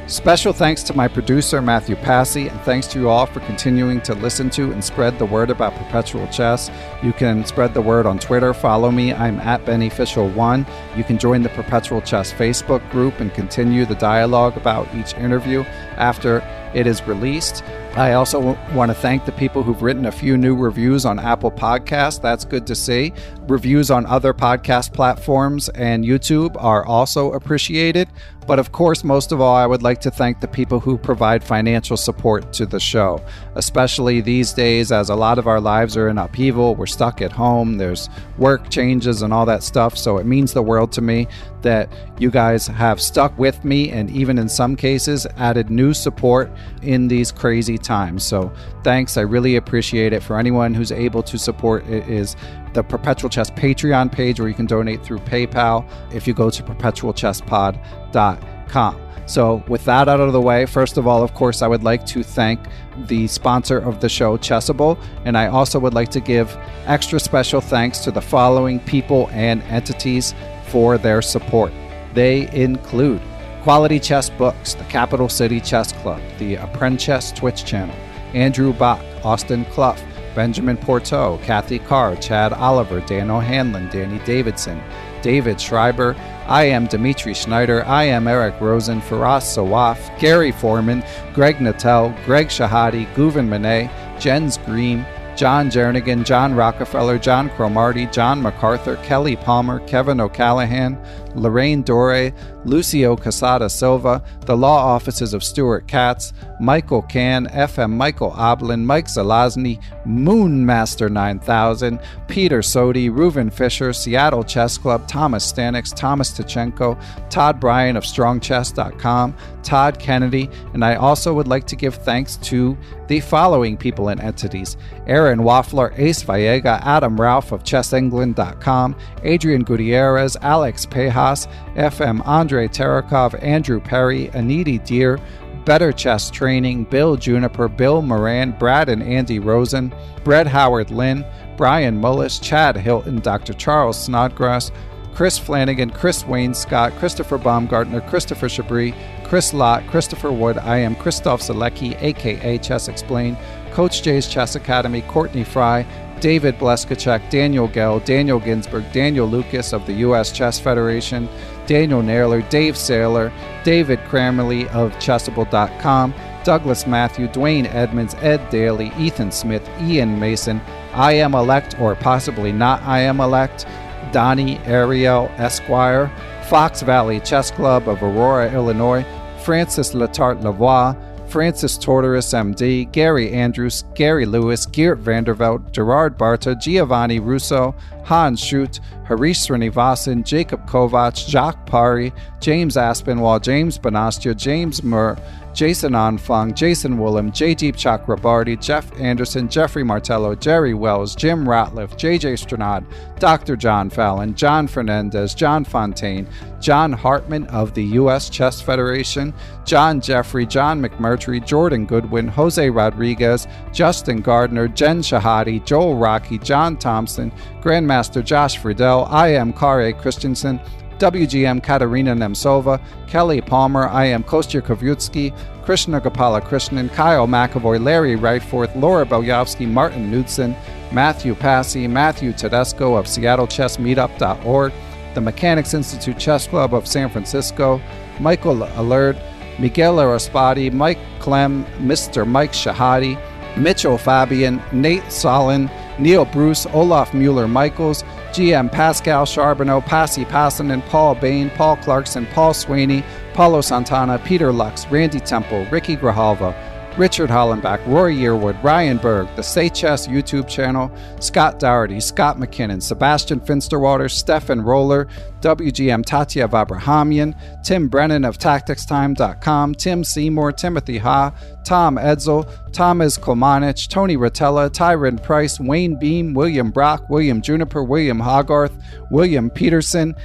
Special thanks to my producer, Matthew Passy, and thanks to you all for continuing to listen to and spread the word about Perpetual Chess. You can spread the word on Twitter. Follow me. I'm at BennyFishel1. You can join the Perpetual Chess Facebook group and continue the dialogue about each interview after it is released. I also want to thank the people who've written a few new reviews on Apple Podcasts. That's good to see. Reviews on other podcast platforms and YouTube are also appreciated. But of course, most of all, I would like to thank the people who provide financial support to the show, especially these days as a lot of our lives are in upheaval. We're stuck at home. There's work changes and all that stuff. So it means the world to me that you guys have stuck with me and even in some cases added new support in these crazy times. So thanks. I really appreciate it. For anyone who's able to support, it is the Perpetual Chess Patreon page where you can donate through PayPal if you go to perpetualchesspod.com. So with that out of the way, first of all, of course, I would like to thank the sponsor of the show, Chessable, and I also would like to give extra special thanks to the following people and entities for their support. They include Quality Chess Books, the Capital City Chess Club, the Apprentice Twitch channel, Andrew Bach, Austin Clough, Benjamin Porteau, Kathy Carr, Chad Oliver, Dan O'Hanlon, Danny Davidson, David Schreiber, I am Dimitri Schneider, I am Eric Rosen, Faraz Sawaf, Gary Foreman, Greg Nattel, Greg Shahadi, Guven Manet, Jens Green, John Jernigan, John Rockefeller, John Cromarty, John MacArthur, Kelly Palmer, Kevin O'Callahan, Lorraine Dore, Lucio Casada Silva, the law offices of Stuart Katz, Michael Can, FM Michael Oblin, Mike Zelazny, Moonmaster 9000, Peter Sodi, Reuven Fisher, Seattle Chess Club, Thomas Stanix, Thomas Tachenko, Todd Bryan of StrongChess.com, Todd Kennedy, and I also would like to give thanks to the following people and entities: Aaron Waffler, Ace Vallega, Adam Ralph of ChessEngland.com, Adrian Gutierrez, Alex Pejas, FM Andre Terakov, Andrew Perry, Aniti Deer, Better Chess Training, Bill Juniper, Bill Moran, Brad and Andy Rosen, Brett Howard Lynn, Brian Mullis, Chad Hilton, Dr. Charles Snodgrass, Chris Flanagan, Chris Wayne Scott, Christopher Baumgartner, Christopher Chabris, Chris Lott, Christopher Wood, I am Christoph Zalecki, aka Chess Explained, Coach J's Chess Academy, Courtney Fry, David Bleskacek, Daniel Gell, Daniel Ginsberg, Daniel Lucas of the U.S. Chess Federation, Daniel Naylor, Dave Saylor, David Kramerly of Chessable.com, Douglas Matthew, Dwayne Edmonds, Ed Daly, Ethan Smith, Ian Mason, I Am Elect or possibly not I Am Elect, Donnie Ariel Esquire, Fox Valley Chess Club of Aurora, Illinois, Francis Letarte Lavoie, Francis Tortoris, MD, Gary Andrews, Gary Lewis, Geert Vanderveld, Gerard Barta, Giovanni Russo, Hans Schut, Harish Srinivasan, Jacob Kovac, Jacques Pari, James Aspinwall, James Bonastia, James Murr, Jason Onfung, Jason Woolham, Jaydeep Chakrabarty, Jeff Anderson, Jeffrey Martello, Jerry Wells, Jim Ratliff, JJ Stranad, Dr. John Fallon, John Fernandez, John Fontaine, John Hartman of the U.S. Chess Federation, John Jeffrey, John McMurtry, Jordan Goodwin, Jose Rodriguez, Justin Gardner, Jen Shahadi, Joel Rocky, John Thompson, Grandmaster Josh Friedel, I am Kare Christensen, WGM Katarina Nemtsova, Kelly Palmer, I am Kostya Kovyutsky, Krishna Gopala Krishnan, Kyle McAvoy, Larry Wrightforth, Laura Belyovsky, Martin Knudsen, Matthew Passy, Matthew Tedesco of SeattleChessMeetup.org, the Mechanics Institute Chess Club of San Francisco, Michael Alert, Miguel Araspati, Mike Clem, Mr. Mike Shahadi, Mitchell Fabian, Nate Solin, Neil Bruce, Olaf Mueller-Michaels, GM Pascal Charbonneau, Passy Passanen, Paul Bain, Paul Clarkson, Paul Sweeney, Paulo Santana, Peter Lux, Randy Temple, Ricky Grijalva, Richard Hollenbach, Roy Yearwood, Ryan Berg, the Say Chess YouTube channel, Scott Dougherty, Scott McKinnon, Sebastian Finsterwater, Stefan Roller, WGM Tatya Vabrahamian, Tim Brennan of TacticsTime.com, Tim Seymour, Timothy Ha, Tom Edsel, Thomas Komanich, Tony Rotella, Tyron Price, Wayne Beam, William Brock, William Juniper, William Hogarth, William Peterson,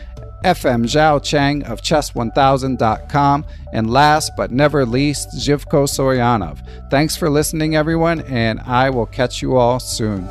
FM Zhao Chang of Chess1000.com, and last but never least, Zhivko Soyanov. Thanks for listening, everyone, and I will catch you all soon.